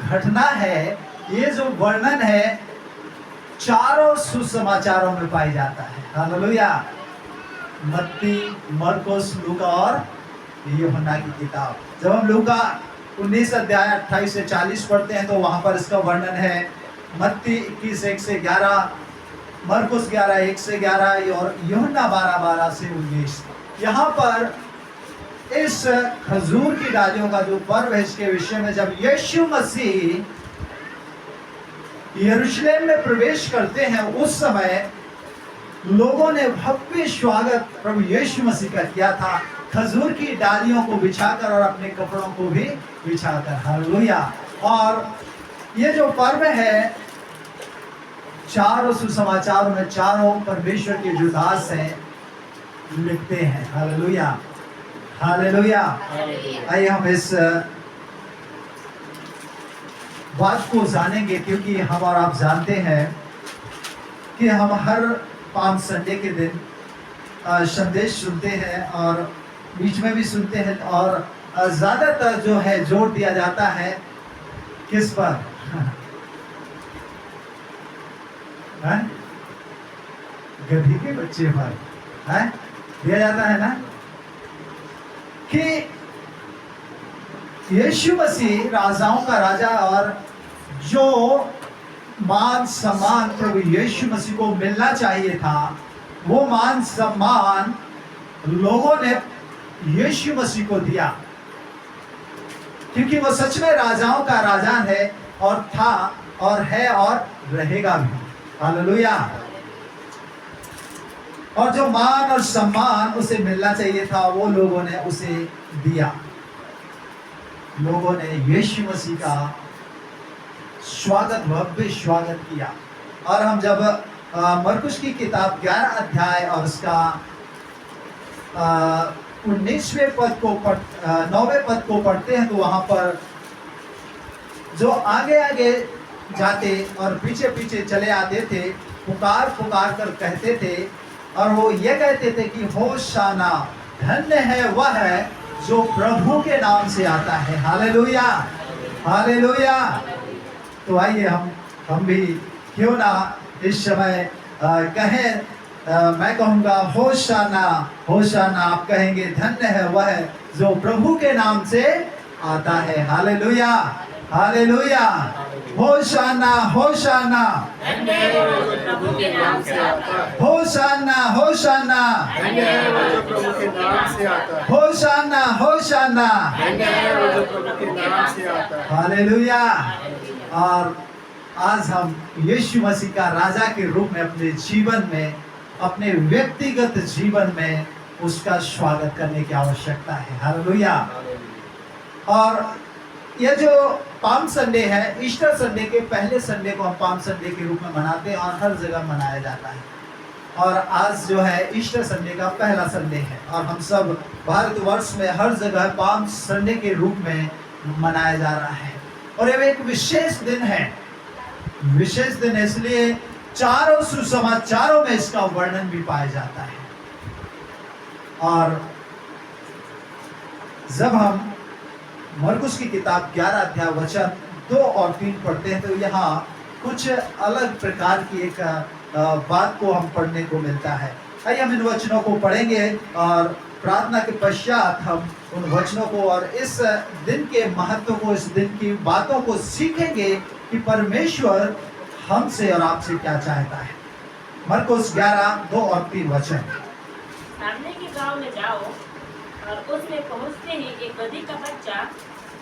घटना है, ये जो वर्णन है, चारों सुसमाचारों में पाई जाता है। हालेलुया। मत्ती, मरकुस, लूका और यूहन्ना की किताब। जब हम लूका 19 अध्याय 28 से 40 पढ़ते हैं तो वहां पर इसका वर्णन है। मत्ती 21 1 से 11, मरकुस 11 1 से 11 और यूहन्ना 12 12 से 19। यहाँ पर इस खजूर की डालियों का जो पर्व है, इसके विषय में जब यीशु मसीह यरूशलेम में प्रवेश करते हैं, उस समय लोगों ने भव्य स्वागत प्रभु यीशु मसीह का किया था, खजूर की डालियों को बिछाकर और अपने कपड़ों को भी बिछाकर। हालेलुया। और ये जो पर्व है, चारों सुसमाचारों में चारों परमेश्वर के जो दास हैं लिखते हैं। Hallelujah, hallelujah. आइए हम इस बात को जानेंगे, क्योंकि हम और आप जानते हैं कि हम हर पाम संडे के दिन संदेश सुनते हैं और बीच में भी सुनते हैं, और ज़्यादातर जो है जोर दिया जाता है किस पर? गधी के बच्चे पर है दिया जाता है ना, कि यीशु मसीह राजाओं का राजा, और जो मान सम्मान प्रभु यीशु मसीह को मिलना चाहिए था, वो मान सम्मान लोगों ने यीशु मसीह को दिया, क्योंकि वो सच में राजाओं का राजा है और था और है और रहेगा भी। हालेलुया। और जो मान और सम्मान उसे मिलना चाहिए था, वो लोगों ने उसे दिया। लोगों ने यीशु मसीह का स्वागत, भव्य स्वागत किया। और हम जब मरकुस की किताब 11 अध्याय और उसका 19वें पद को 9वें पद को पढ़ते हैं, तो वहां पर जो आगे आगे जाते और पीछे पीछे चले आते थे, पुकार पुकार कर कहते थे, और वो ये कहते थे कि होशाना, धन्य है वह है जो प्रभु के नाम से आता है। Hallelujah, hallelujah. तो आइए हम भी क्यों ना इस समय कहें, मैं कहूँगा होशाना, होशाना, आप कहेंगे धन्य है वह जो प्रभु के नाम से आता है। Hallelujah, hallelujah. Hosanna, hosanna, hosanna, hosanna, hosanna, hosanna. Hallelujah. और आज हम यीशु मसीह का राजा के रूप में अपने जीवन में, अपने व्यक्तिगत जीवन में उसका स्वागत करने की आवश्यकता है। हालेलुया। और यह जो पाम संडे है, ईस्टर संडे के पहले संडे को हम पाम संडे के रूप में मनाते हैं और हर जगह मनाया जाता है। और आज जो है ईस्टर संडे का पहला संडे है, और हम सब भारतवर्ष में हर जगह पाम संडे के रूप में मनाया जा रहा है। और यह एक विशेष दिन है, विशेष दिन इसलिए चारों सुसमाचारों में इसका वर्णन भी पाया जाता है। और जब हम मरकुस की किताब 11 अध्याय वचन 2 और 3 पढ़ते हैं, तो यहाँ कुछ अलग प्रकार की एक बात को हम पढ़ने को मिलता है। आइए हम इन वचनों को पढ़ेंगे और प्रार्थना के पश्चात हम उन वचनों को और इस दिन के महत्व को, इस दिन की बातों को सीखेंगे कि परमेश्वर हमसे और आपसे क्या चाहता है। मरकुस 11 2 और 3 वचन। सामने के गांव में जाओ और उसमें पहुंचते ही एक गधी का बच्चा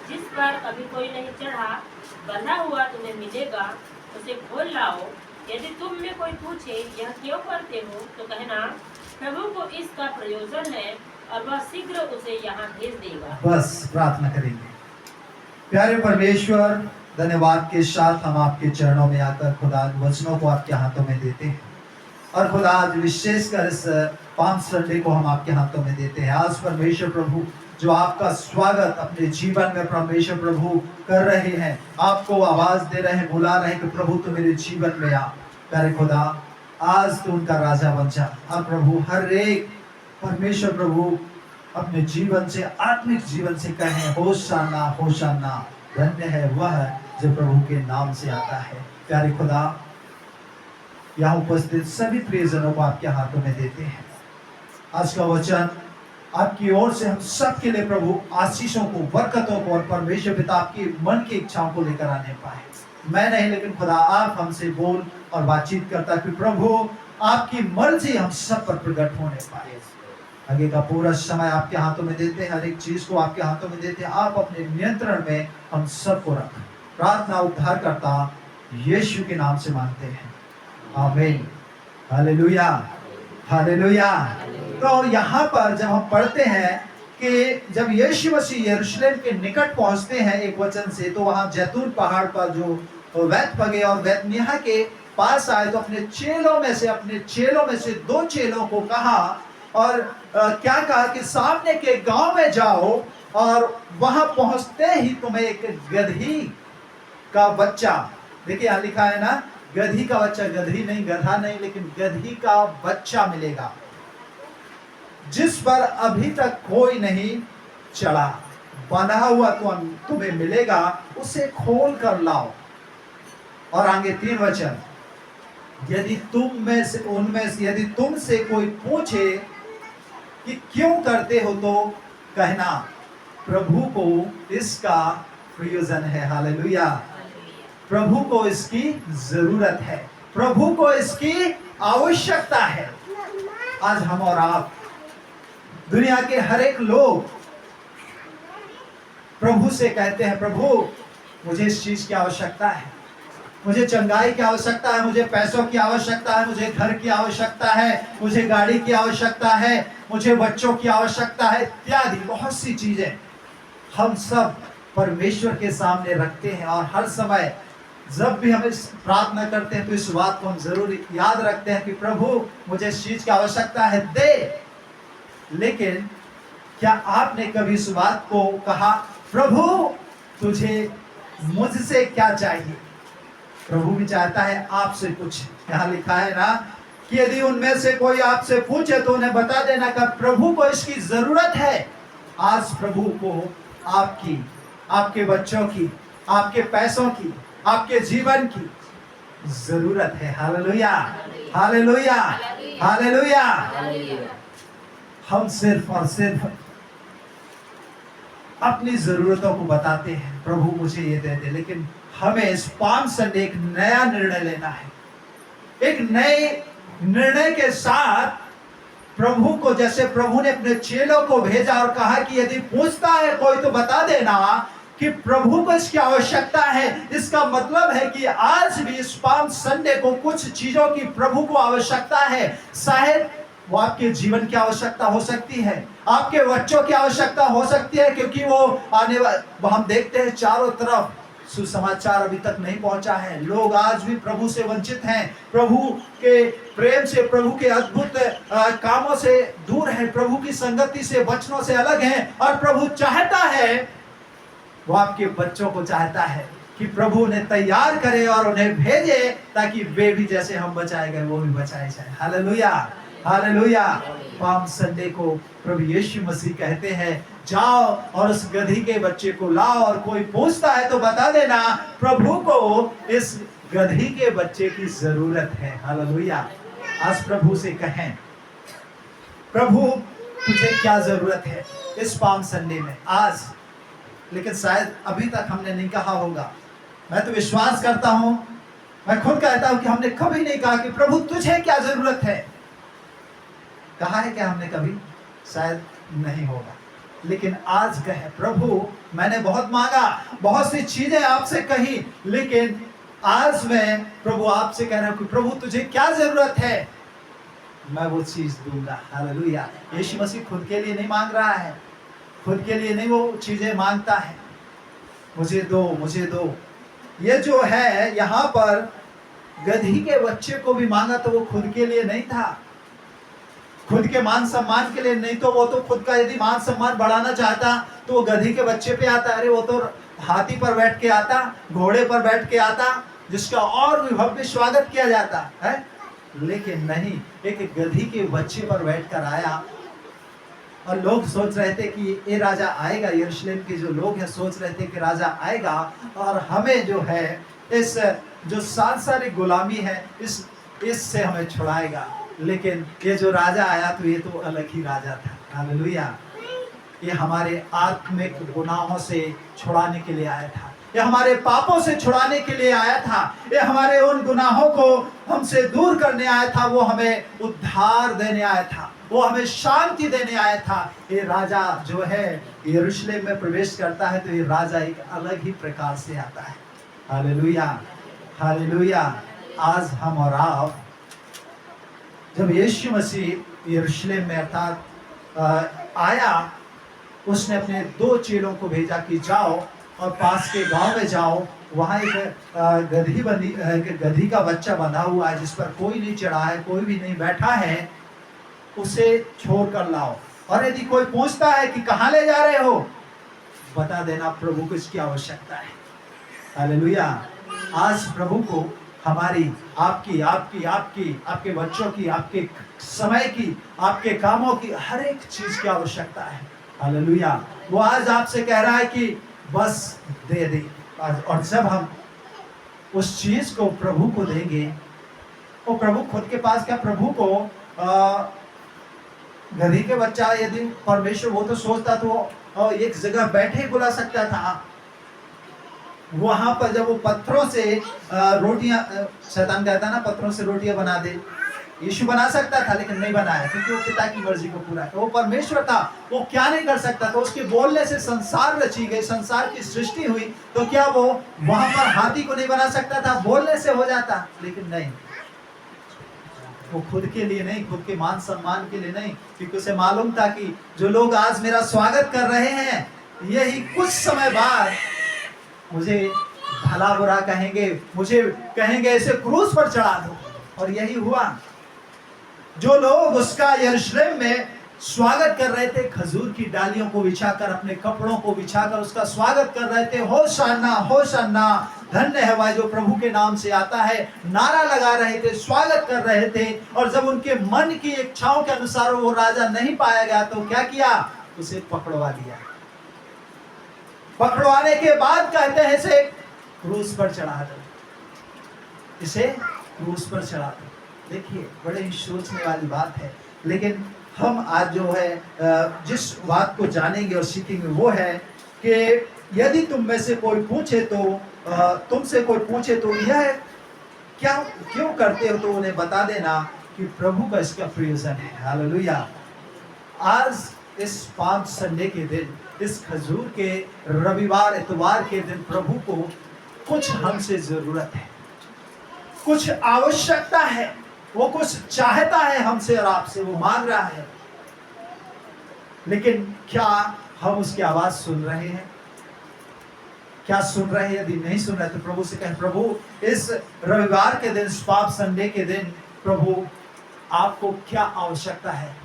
जिस पर अभी कोई नहीं चढ़ा, बंधा हुआ तुम्हें मिलेगा, उसे खोल लाओ। यदि तुम में कोई पूछे यह क्यों करते हो, तो कहना प्रभु को इसका प्रयोजन है और वह शीघ्र उसे यहाँ भेज देगा। बस प्रार्थना करेंगे। प्यारे परमेश्वर, धन्यवाद के साथ हम आपके चरणों में आकर खुदा वचनों को आपके हाथों में देते हैं, और खुदा आज विशेषकर इस पाम संडे को हम आपके हाथों में देते हैं। आज परमेश्वर प्रभु जो आपका स्वागत अपने जीवन में परमेश्वर प्रभु कर रहे हैं, आपको आवाज दे रहे हैं, बुला रहे हैं कि प्रभु तो मेरे जीवन में आ। प्यारे खुदा, आज तो उनका राजा बन जा। और प्रभु हर एक परमेश्वर प्रभु अपने जीवन से, आत्मिक जीवन से कहें होशाना, होशाना, धन्य है वह जो प्रभु के नाम से आता है। प्यारे खुदा, यहाँ उपस्थित सभी प्रियजनों को आपके हाथों में देते हैं। आज का वचन आपकी ओर से हम सब के लिए प्रभु आशीषों को, बरकतों को और परमेश्वर पिता आपकी मन की इच्छाओं को लेकर आने पाए। मैं नहीं, लेकिन खुदा आप हमसे बोल और बातचीत करता कि प्रभु आपकी मर्जी हम सब पर प्रकट होने पाए। आगे का पूरा समय आपके हाथों में देते हैं, हर एक चीज को आपके हाथों में देते हैं। आप अपने नियंत्रण में हम सबको रख। प्रार्थना उद्धार करता यीशु के नाम से मांगते हैं, आमीन। Hallelujah, hallelujah. तो यहाँ पर जब हम पढ़ते हैं कि जब यीशु मसीह यरूशलेम के निकट पहुंचते हैं एक वचन से, तो वहां जैतून पहाड़ पर जो बैतफगे और बैतनिय्याह के पास आए तो अपने चेलों में से 2 चेलों को कहा और क्या कहा कि सामने के गांव में जाओ और वहां पहुंचते ही तुम्हें एक गदही का बच्चा, देखिए यहाँ लिखा है ना, गदही का बच्चा, गदही नहीं, गधा नहीं, लेकिन गदही का बच्चा मिलेगा जिस पर अभी तक कोई नहीं चढ़ा, बंधा हुआ तुम्हें मिलेगा, उसे खोल कर लाओ। और आगे 3 वचन, यदि तुमसे कोई पूछे कि क्यों करते हो तो कहना प्रभु को इसका प्रयोजन है। हालेलुया। प्रभु को इसकी जरूरत है, प्रभु को इसकी आवश्यकता है। आज हम और आप, दुनिया के हर एक लोग प्रभु से कहते हैं, प्रभु मुझे इस चीज की आवश्यकता है, मुझे चंगाई की आवश्यकता है, मुझे पैसों की आवश्यकता है, मुझे घर की आवश्यकता है, मुझे गाड़ी की आवश्यकता है, मुझे बच्चों की आवश्यकता है, इत्यादि बहुत सी चीजें हम सब परमेश्वर के सामने रखते हैं। और हर समय जब भी हम प्रार्थना करते हैं तो इस बात को हम जरूर याद रखते हैं कि प्रभु मुझे इस चीज की आवश्यकता है, दे। लेकिन क्या आपने कभी इस बात को कहा, प्रभु तुझे मुझसे क्या चाहिए? प्रभु भी चाहता है आपसे कुछ। यहाँ लिखा है ना कि यदि उनमें से कोई आपसे पूछे तो उन्हें बता देना कि प्रभु को इसकी जरूरत है। आज प्रभु को आपकी, आपके बच्चों की, आपके पैसों की, आपके जीवन की जरूरत है। Hallelujah, hallelujah, hallelujah. हम सिर्फ और सिर्फ अपनी जरूरतों को बताते हैं, प्रभु मुझे ये दे दे, लेकिन हमें इस पाम संडे एक नया निर्णय लेना है। एक नए निर्णय के साथ प्रभु को, जैसे प्रभु ने अपने चेलों को भेजा और कहा कि यदि पूछता है कोई तो बता देना कि प्रभु को इसकी आवश्यकता है। इसका मतलब है कि आज भी इस पाम संडे को कुछ चीजों की प्रभु को आवश्यकता है। शायद वो आपके जीवन की आवश्यकता हो सकती है, आपके बच्चों की आवश्यकता हो सकती है, क्योंकि वो आने हम देखते हैं चारों तरफ सुसमाचार अभी तक नहीं पहुंचा है। लोग आज भी प्रभु से वंचित हैं, प्रभु के प्रेम से, प्रभु के अद्भुत कामों से दूर हैं, प्रभु की संगति से, वचनों से अलग हैं। और प्रभु चाहता है, वो आपके बच्चों को चाहता है कि प्रभु उन्हें तैयार करे और उन्हें भेजे ताकि वे भी जैसे हम बचाए गए वो भी बचाए जाए। Hallelujah, hallelujah. पाम संडे को प्रभु यीशु मसीह कहते हैं, जाओ और उस गधी के बच्चे को लाओ, और कोई पूछता है तो बता देना प्रभु को इस गधी के बच्चे की जरूरत है। हालेलुया। आज प्रभु से कहें, प्रभु तुझे क्या जरूरत है इस पाम संडे में आज। लेकिन शायद अभी तक हमने नहीं कहा होगा। मैं तो विश्वास करता हूं, मैं खुद कहता हूं कि हमने कभी नहीं कहा कि प्रभु तुझे क्या जरूरत है। कहा है क्या हमने कभी? शायद नहीं होगा। लेकिन आज कहे, प्रभु मैंने बहुत मांगा, बहुत सी चीजें आपसे कही, लेकिन आज मैं प्रभु आपसे कह रहा हूं कि प्रभु तुझे क्या जरूरत है, मैं वो चीज दूंगा। हालेलुया। यीशु मसीह खुद के लिए नहीं मांग रहा है, खुद के लिए नहीं वो चीजें मांगता है, मुझे दो, मुझे दो। ये जो है यहाँ पर गधी के बच्चे को भी मांगा तो वो खुद के लिए नहीं था, खुद के मान सम्मान के लिए नहीं। तो वो तो खुद का यदि मान सम्मान बढ़ाना चाहता तो वो गधी के बच्चे पे आता। अरे वो तो हाथी पर बैठ के आता, घोड़े पर बैठ के आता, जिसका और भी भव्य स्वागत किया जाता है। लेकिन नहीं, एक गधी के बच्चे पर बैठकर आया और लोग सोच रहे थे कि ये राजा आएगा, यरूशलेम के जो लोग हैं सोच रहे थे कि राजा आएगा और हमें जो है इस जो सांसारिक गुलामी है इससे हमें छुड़ाएगा। लेकिन ये जो राजा आया तो ये तो अलग ही राजा था। हालेलुया। ये हमारे आत्मिक गुनाहों से छुड़ाने के लिए आया था, ये हमारे पापों से छुड़ाने के लिए आया था, ये हमारे उन गुनाहों को हमसे दूर करने आया था, वो हमें उद्धार देने आया था, वो हमें शांति देने आया था। ये राजा जो है यरूशलेम में प्रवेश करता है तो ये राजा एक अलग ही प्रकार से आता है। Hallelujah, hallelujah. आज हम और आप जब यीशु मसीह यरूशलेम में अर्थात आया, उसने अपने 2 चेलों को भेजा कि जाओ और पास के गांव में जाओ, वहाँ एक गधी का बच्चा बंधा हुआ है जिस पर कोई नहीं चढ़ा है, कोई भी नहीं बैठा है, उसे छोड़ कर लाओ। और यदि कोई पूछता है कि कहाँ ले जा रहे हो, बता देना प्रभु को इसकी आवश्यकता है। हालेलुया। आज प्रभु को हमारी, आपकी, आपके बच्चों की, आपके समय की, आपके कामों की, हर एक चीज की आवश्यकता है। हालेलुया। वो आज आपसे कह रहा है कि बस दे दे। और जब हम उस चीज को प्रभु को देंगे, वो प्रभु खुद के पास क्या, प्रभु को गधी के बच्चा यदि परमेश्वर वो तो सोचता तो एक जगह बैठे बुला सकता था। वहां पर जब वो पत्थरों से रोटियां, शैतान कहता ना पत्थरों से रोटियां बना दे, यीशु बना सकता था लेकिन नहीं बनाया क्योंकि वो पिता की मर्जी को पूरा है। वो परमेश्वर था, वो क्या नहीं कर सकता। तो उसके बोलने से संसार रची गई, संसार की सृष्टि हुई, तो क्या वो वहां पर हाथी को नहीं बना सकता था? बोलने से हो जाता, लेकिन नहीं, वो खुद के लिए नहीं, खुद के मान सम्मान के लिए नहीं, क्योंकि उसे मालूम था कि जो लोग आज मेरा स्वागत कर रहे हैं, यही कुछ समय बाद मुझे भला बुरा कहेंगे, मुझे कहेंगे ऐसे क्रूस पर चढ़ा दो। और यही हुआ। जो लोग उसका यरूशलेम में स्वागत कर रहे थे, खजूर की डालियों को बिछाकर, अपने कपड़ों को बिछाकर उसका स्वागत कर रहे थे, होशाना होशाना, धन्य है वह जो प्रभु के नाम से आता है, नारा लगा रहे थे, स्वागत कर रहे थे। और जब उनके मन की इच्छाओं के अनुसार वो राजा नहीं पाया गया तो क्या किया? उसे पकड़वा दिया। पकड़वाने के बाद कहते हैं इसे क्रूस पर चढ़ा दो, इसे क्रूस पर चढ़ा दो। देखिए, बड़े ही सोचने वाली बात है। लेकिन हम आज जो है जिस बात को जानेंगे और सीखेंगे वो है कि यदि तुम में से कोई पूछे तो तुमसे कोई पूछे तो यह क्या क्यों करते हो, तो उन्हें बता देना कि प्रभु का इसका प्रयोजन है। हालेलुया। आज इस पाम संडे के दिन, इस खजूर के रविवार इतवार के दिन प्रभु को कुछ हमसे जरूरत है, कुछ आवश्यकता है, वो कुछ चाहता है हमसे और आपसे, वो मांग रहा है। लेकिन क्या हम उसकी आवाज सुन रहे हैं? क्या सुन रहे हैं? यदि नहीं सुन रहे तो प्रभु से कहें, प्रभु इस रविवार के दिन, इस पाप संडे के दिन, प्रभु आपको क्या आवश्यकता है?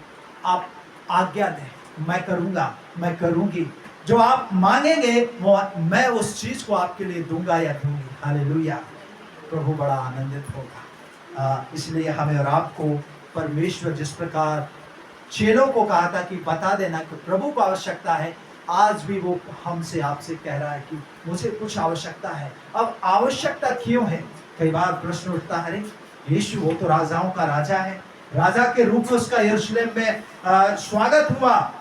आप आज्ञा दें, मैं करूंगा, मैं करूंगी। जो आप मांगेंगे वो मैं उस चीज को आपके लिए दूंगा या दूंगी। हालेलुया। प्रभु बड़ा आनंदित होगा। इसलिए हमें और आपको परमेश्वर जिस प्रकार चेलों को कहा था कि बता देना कि प्रभु को आवश्यकता है, आज भी वो हमसे आपसे कह रहा है कि मुझे कुछ आवश्यकता है। अब आवश्यकता क्यों है? कई बार प्रश्न उठता है, यीशु वो तो राजाओं का राजा है, राजा के रूप में उसका यरूशलेम में स्वागत हुआ,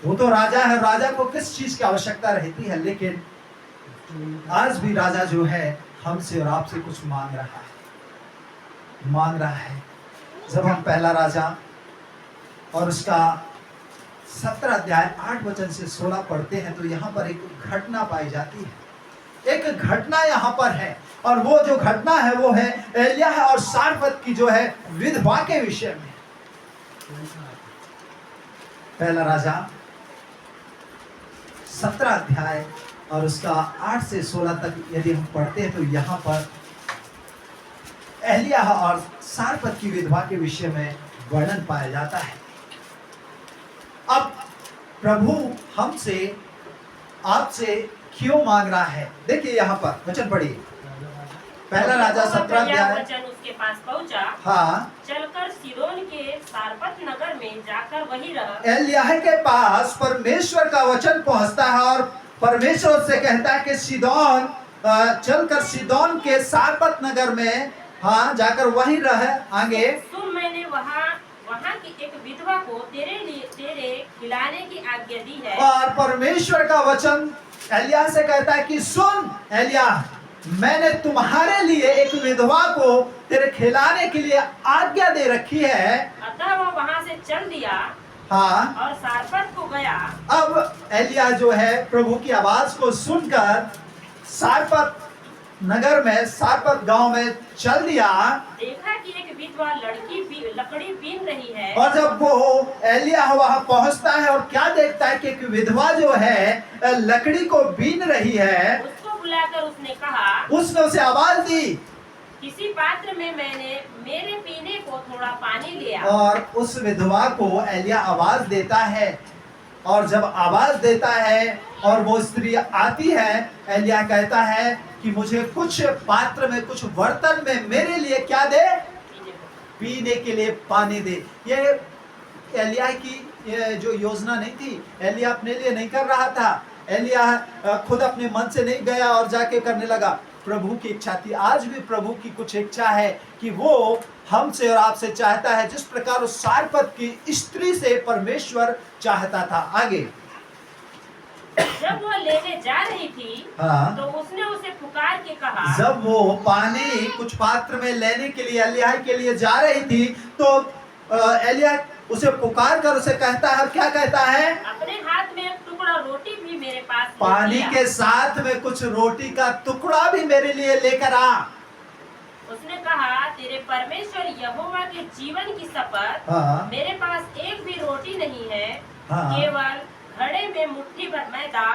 वो तो राजा है, राजा को किस चीज की आवश्यकता रहती है? लेकिन आज भी राजा जो है हमसे और आपसे कुछ मांग रहा है। जब हम पहला राजा और उसका 17 अध्याय 8 वचन से 16 पढ़ते हैं तो यहाँ पर एक घटना पाई जाती है। एक घटना यहाँ पर है, और वो जो घटना है वो है एलिय्याह और सारपत की जो है विधवा के विषय में। पहला राजा 17 अध्याय और उसका 8 से 16 तक यदि हम पढ़ते हैं तो यहाँ पर एलिय्याह और सारपत की विधवा के विषय में वर्णन पाया जाता है। अब प्रभु हमसे आपसे क्यों मांग रहा है? देखिए यहाँ पर वचन पढ़िए। पहला राजा यहोवा का 17 यह अध्याय। वचन उसके पास पहुंचा, हाँ, चलकर सीदोन के सारपत नगर में जाकर वहीं रह। एलिय्याह के पास परमेश्वर का वचन पहुंचता है और परमेश्वर से कहता है कि सीदोन, चलकर सीदोन के सारपत नगर में, हाँ, जाकर वहीं रह। आगे, सुन, मैंने वहाँ की एक विधवा को तेरे खिलाने की आज्ञा दी है। और परमेश्वर का वचन एलिय्याह से कहता है कि सुन एलिय्याह, मैंने तुम्हारे लिए एक विधवा को तेरे खिलाने के लिए आज्ञा दे रखी है। अतः वह वहाँ से चल दिया हाँ, और सारपत को गया। अब एलिय्याह जो है प्रभु की आवाज को सुनकर सारपत नगर में, सारपत गांव में चल दिया। देखा कि एक विधवा लकड़ी बीन रही है। और जब वो एलिय्याह वहां पहुंचता है और क्या देखता है कि एक विधवा जो है लकड़ी को बीन रही है। उसको बुलाकर उसने कहा, उसने उसे आवाज दी, किसी पात्र में मैंने मेरे पीने को थोड़ा पानी लिया। और उस विधवा को एलिय्याह आवाज देता है। और जब आवाज देता है और वो स्त्री आती है, एलिय्याह कहता है कि मुझे कुछ पात्र में, कुछ बर्तन में मेरे लिए क्या दे, पीने के लिए पानी दे। ये एलिय्याह की ये जो योजना नहीं थी, एलिय्याह अपने लिए नहीं कर रहा था। एलिय्याह खुद अपने मन से नहीं गया और जाके करने लगा। प्रभु की इच्छा थी। आज भी प्रभु की कुछ इच्छा है कि वो हमसे और आपसे चाहता है जिस प्रकार उस सारपत की स्त्री से परमेश्वर चाहता था। आगे, जब वो लेने जा रही थी, हाँ, तो उसने उसे पुकार के कहा। जब वो पानी कुछ पात्र में लेने के लिए एलिय्याह के लिए जा रही थी, तो एलिय्याह उसे पुकार कर उसे कहता है, क्या कहता है, अपने हाथ में एक टुकड़ा रोटी भी मेरे पास ले पानी लिया। के साथ में कुछ रोटी का टुकड़ा भी मेरे लिए लेकर आ। उसने कहा, तेरे परमेश्वर यहोवा के जीवन की शपथ, हाँ, मेरे पास एक भी रोटी नहीं है, हाँ, केवल घड़े में मुट्ठी भर मैदा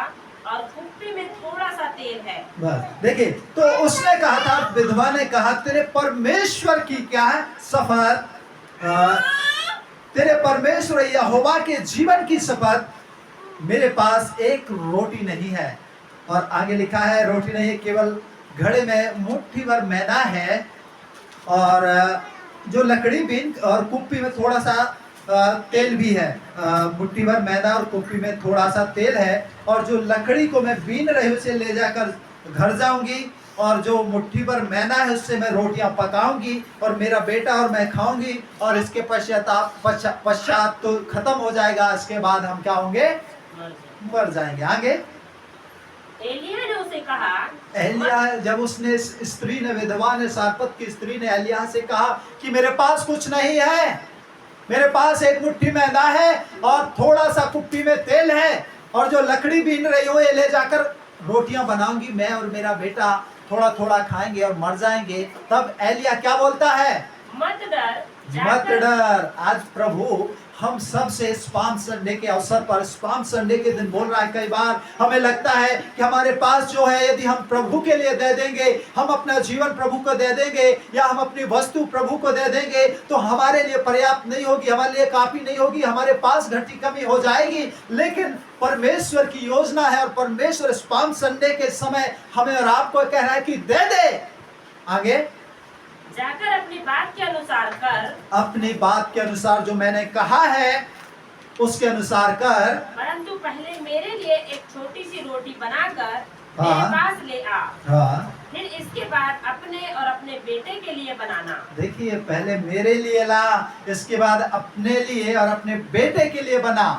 और कुप्पी में थोड़ा सा तेल है। बस देखिए, तो उसने कहा था, विधवा ने कहा, तेरे परमेश्वर की क्या है शपथ, तेरे परमेश्वर यहोवा के जीवन की शपथ, मेरे पास एक रोटी नहीं है। और आगे लिखा है, रोटी नहीं है, केवल घड़े में मुट्ठी भर मैदा है और जो लकड़ी बीन, और कुप्पी में थोड़ा सा तेल भी है। मुट्ठी भर मैदा और कुप्पी में थोड़ा सा तेल है। और जो लकड़ी को मैं बीन रही उसे ले जाकर घर जाऊंगी, और जो मुट्ठी भर मैदा है उससे मैं रोटियां पकाऊंगी, और मेरा बेटा और मैं खाऊंगी, और इसके पश्चात तो खत्म हो जाएगा। इसके बाद हम क्या होंगे, मर जाएंगे। आगे, एलिय्याह ने उसे कहा, एलिय्याह, जब उसने स्त्री ने, विधवा ने, सारपत की स्त्री ने एलिय्याह से कहा कि मेरे पास कुछ नहीं है, मेरे पास एक मुट्ठी मैदा है और थोड़ा सा कुप्पी में तेल है, और जो लकड़ी बीन रही हो ये ले जाकर रोटियां बनाऊंगी, मैं और मेरा बेटा थोड़ा थोड़ा खाएंगे और मर जाएंगे। तब एलिय्याह क्या बोलता है, मत डर, मत डर। आज प्रभु हम सब से स्पाम संडे के अवसर पर, स्पाम संडे के दिन बोल रहा है। कई बार हमें लगता है कि हमारे पास जो है, यदि हम प्रभु के लिए दे देंगे, हम अपना जीवन प्रभु को दे देंगे, या हम अपनी वस्तु प्रभु को दे देंगे, तो हमारे लिए पर्याप्त नहीं होगी, हमारे लिए काफी नहीं होगी, हमारे पास घटी कमी हो जाएगी। लेकिन परमेश्वर की योजना है, और परमेश्वर स्पाम संडे के समय हमें और आपको कह रहा है कि दे दे। आगे, जाकर अपनी बात के अनुसार कर, अपनी बात के अनुसार जो मैंने कहा है उसके अनुसार कर, परंतु पहले मेरे लिए एक छोटी सी रोटी बनाकर हाँ। मेरे पास ले आ। हाँ, फिर इसके बाद अपने और अपने बेटे के लिए बनाना। देखिए, पहले मेरे लिए ला, इसके बाद अपने लिए और अपने बेटे के लिए बना।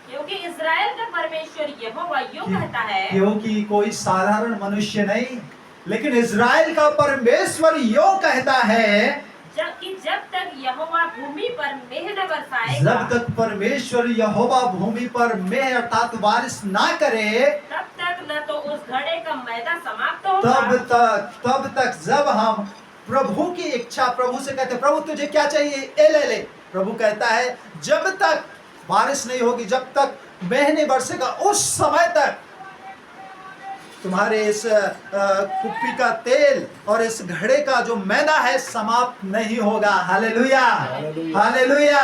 क्योंकि इस्राएल का परमेश्वर यहोवा यूं कहता है, क्योंकि कोई साधारण मनुष्य नहीं, लेकिन इज़राइल का परमेश्वर यूं कहता है, जब तक यहोवा भूमि पर मेह न बरसाएगा, जब तक परमेश्वर यहोवा भूमि पर मेह अर्थात बारिश ना करे, तब तक न तो उस घड़े का मैदा समाप्त होगा, तब तक जब हम प्रभु की इच्छा, प्रभु से कहते, प्रभु तुझे क्या चाहिए, ये ले ले। प्रभु कहता है, जब तक बारिश नहीं होगी, जब तक मेह नहीं बरसेगा, उस समय तक तुम्हारे इस कुप्पी का तेल और इस घड़े का जो मैदा है समाप्त नहीं होगा। Hallelujah, hallelujah.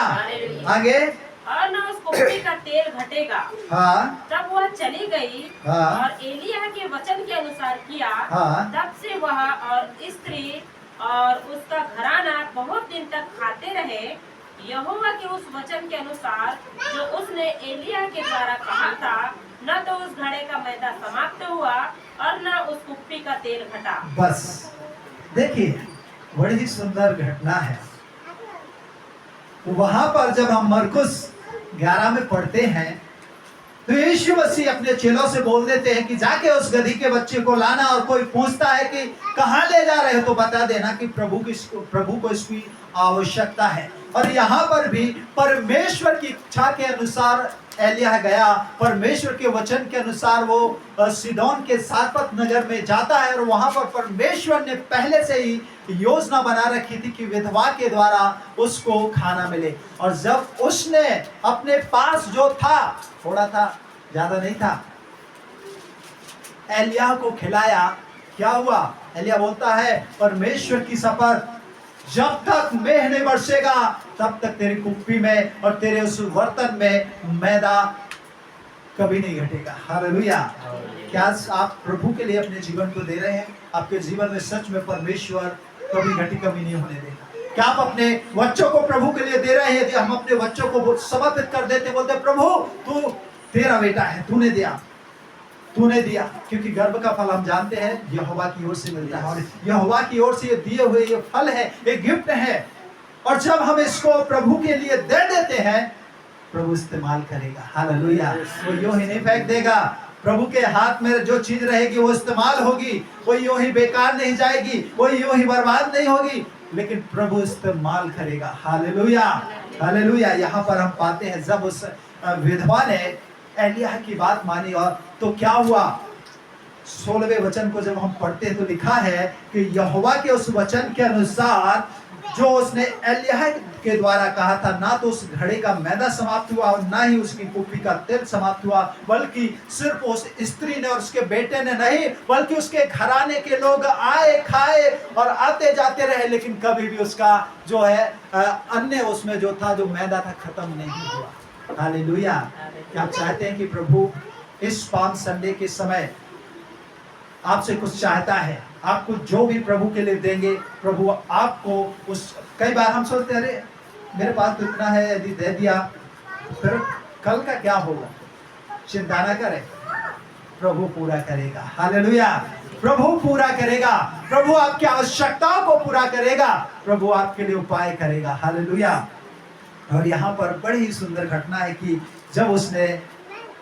आगे, और न उस कुप्पी का तेल घटेगा। हाँ तब वह चली गई हाँ और एलिय्याह के वचन के अनुसार किया। हाँ तब से वह और स्त्री और उसका घराना बहुत दिन तक खाते रहे, यहोवा के उस वचन के अनुसार जो उसने एलिय्याह के द्वारा कहा था। न तो उस घड़े का मैदा समाप्त हुआ और न उस कुप्पी का तेल घटा। बस देखिए, बड़ी ही सुंदर घटना है। वहां पर जब हम मरकुस 11 में पढ़ते हैं तो यीशु मसीह अपने चेलों से बोल देते हैं कि जाके उस गधी के बच्चे को लाना, और कोई पूछता है कि कहाँ ले जा रहे हो तो बता देना कि प्रभु को इसकी आवश्यकता है। और यहाँ पर भी परमेश्वर की इच्छा के अनुसार एलिय्याह गया, परमेश्वर के वचन के अनुसार वो सीदोन के सारपत नगर में जाता है, और वहां पर परमेश्वर ने पहले से ही योजना बना रखी थी कि विधवा के द्वारा उसको खाना मिले। और जब उसने अपने पास जो था, थोड़ा था ज्यादा नहीं था, एलिय्याह को खिलाया, क्या हुआ? एलिय्याह बोलता है परमेश्वर की शपथ, जब तक मेघ नहीं बरसेगा तब तक तेरी कुप्पी में और तेरे उस बर्तन में मैदा कभी नहीं घटेगा। हालेलुया। क्या आप प्रभु के लिए अपने जीवन को दे रहे हैं? आपके जीवन में सच में परमेश्वर कभी घटी कमी नहीं होने देगा। क्या आप अपने बच्चों को प्रभु के लिए दे रहे हैं? यदि हम अपने बच्चों को समर्पित कर देते, बोलते प्रभु तू तेरा बेटा है, तूने दिया, क्योंकि गर्भ का फल हम जानते हैं यहोवा की ओर से मिलता है, और यहोवा की ओर से ये दिए हुए ये फल है, ये गिफ्ट है। और जब हम इसको प्रभु के लिए दे देते हैं, प्रभु इस्तेमाल करेगा। हालेलुया। वो यूं ही नहीं फेंक देगा। प्रभु के हाथ में जो चीज रहेगी वो इस्तेमाल होगी, वो यूं ही बेकार नहीं जाएगी, वो यूं ही बर्बाद नहीं होगी, लेकिन प्रभु इस्तेमाल करेगा। Hallelujah, hallelujah. यहाँ पर हम पाते हैं जब उस विधवा ने एलिय्याह की बात मानी, और तो क्या हुआ? 16वें वचन को जब हम पढ़ते हैं तो लिखा है कि यहोवा के उस वचन के अनुसार जो उसने एलिय्याह के द्वारा कहा था, ना तो उस घड़े का मैदा समाप्त हुआ और ना ही उसकी कुप्पी का तेल समाप्त हुआ, बल्कि सिर्फ उस स्त्री ने और उसके बेटे ने नहीं, बल्कि उसके घराने के लोग आए, खाए और आते जाते रहे, लेकिन कभी भी उसका जो है अन्य उसमें जो था, जो मैदा था, खत्म नहीं हुआ। हालेलुया। क्या आप चाहते हैं कि प्रभु इस पाम संडे के समय आपसे कुछ चाहता है? आपको जो भी प्रभु के लिए देंगे, प्रभु आपको उस, कई बार हम सोचते हैं अरे मेरे पास तो इतना है, यदि दे दिया फिर कल का क्या होगा? चिंता ना करें, प्रभु पूरा करेगा। हालेलुया। प्रभु पूरा करेगा, प्रभु आपकी आवश्यकताओं को पूरा करेगा, प्रभु आपके लिए उपाय करेगा। हालेलुया। और यहाँ पर बड़ी ही सुंदर घटना है कि जब उसने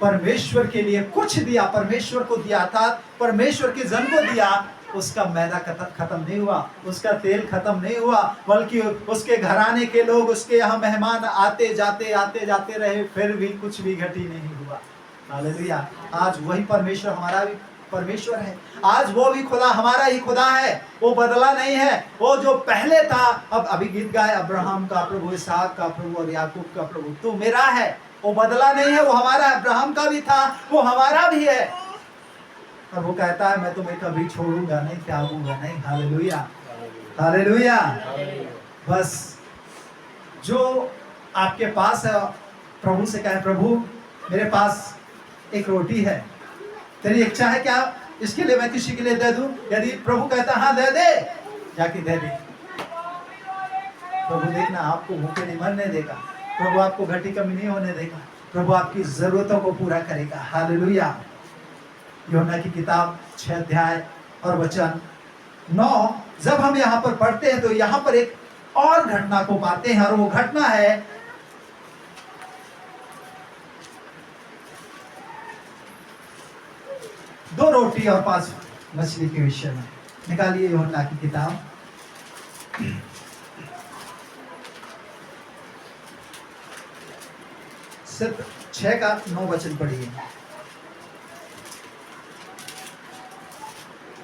परमेश्वर के लिए कुछ दिया, परमेश्वर को दिया था, परमेश्वर के जन को दिया, उसका मैदा खत्म नहीं हुआ, उसका तेल खत्म नहीं हुआ, बल्कि उसके घराने के लोग, उसके यहाँ मेहमान आते जाते रहे, फिर भी कुछ भी घटी नहीं हुआ। हालेलुया। आज वही परमेश्वर हमारा भी परमेश्वर है, आज वो भी खुदा हमारा ही खुदा है, वो बदला नहीं है। वो जो पहले था, अब अभी गीत गाए, अब्राहम का प्रभु, इसहाक का प्रभु और याकूब का प्रभु, तू मेरा है, वो बदला नहीं है, वो हमारा है। अब्राहम का भी था, वो हमारा भी है, और वो कहता है मैं तुम्हें कभी छोड़ूंगा नहीं, त्यागूंगा नहीं। Hallelujah, hallelujah. बस जो आपके पास है, प्रभु से कहे प्रभु मेरे पास एक रोटी है, तेरी इच्छा है क्या इसके लिए मैं किसी के लिए दे दूं? यदि प्रभु कहता हाँ दे दे, जाके दे दे। प्रभु देखना आपको भूखे नहीं मरने देगा, प्रभु आपको घटी कमी नहीं होने देगा, प्रभु आपकी जरूरतों को पूरा करेगा। हालेलुया। यूहन्ना की किताब 6 अध्याय और वचन 9 जब हम यहाँ पर पढ़ते हैं तो यहाँ पर एक और घटना को पाते हैं, और वो घटना है दो रोटी और 5 मछली के विषय में। निकालिए यूहन्ना की किताब सिर्फ 6 का 9 वचन पढ़िए।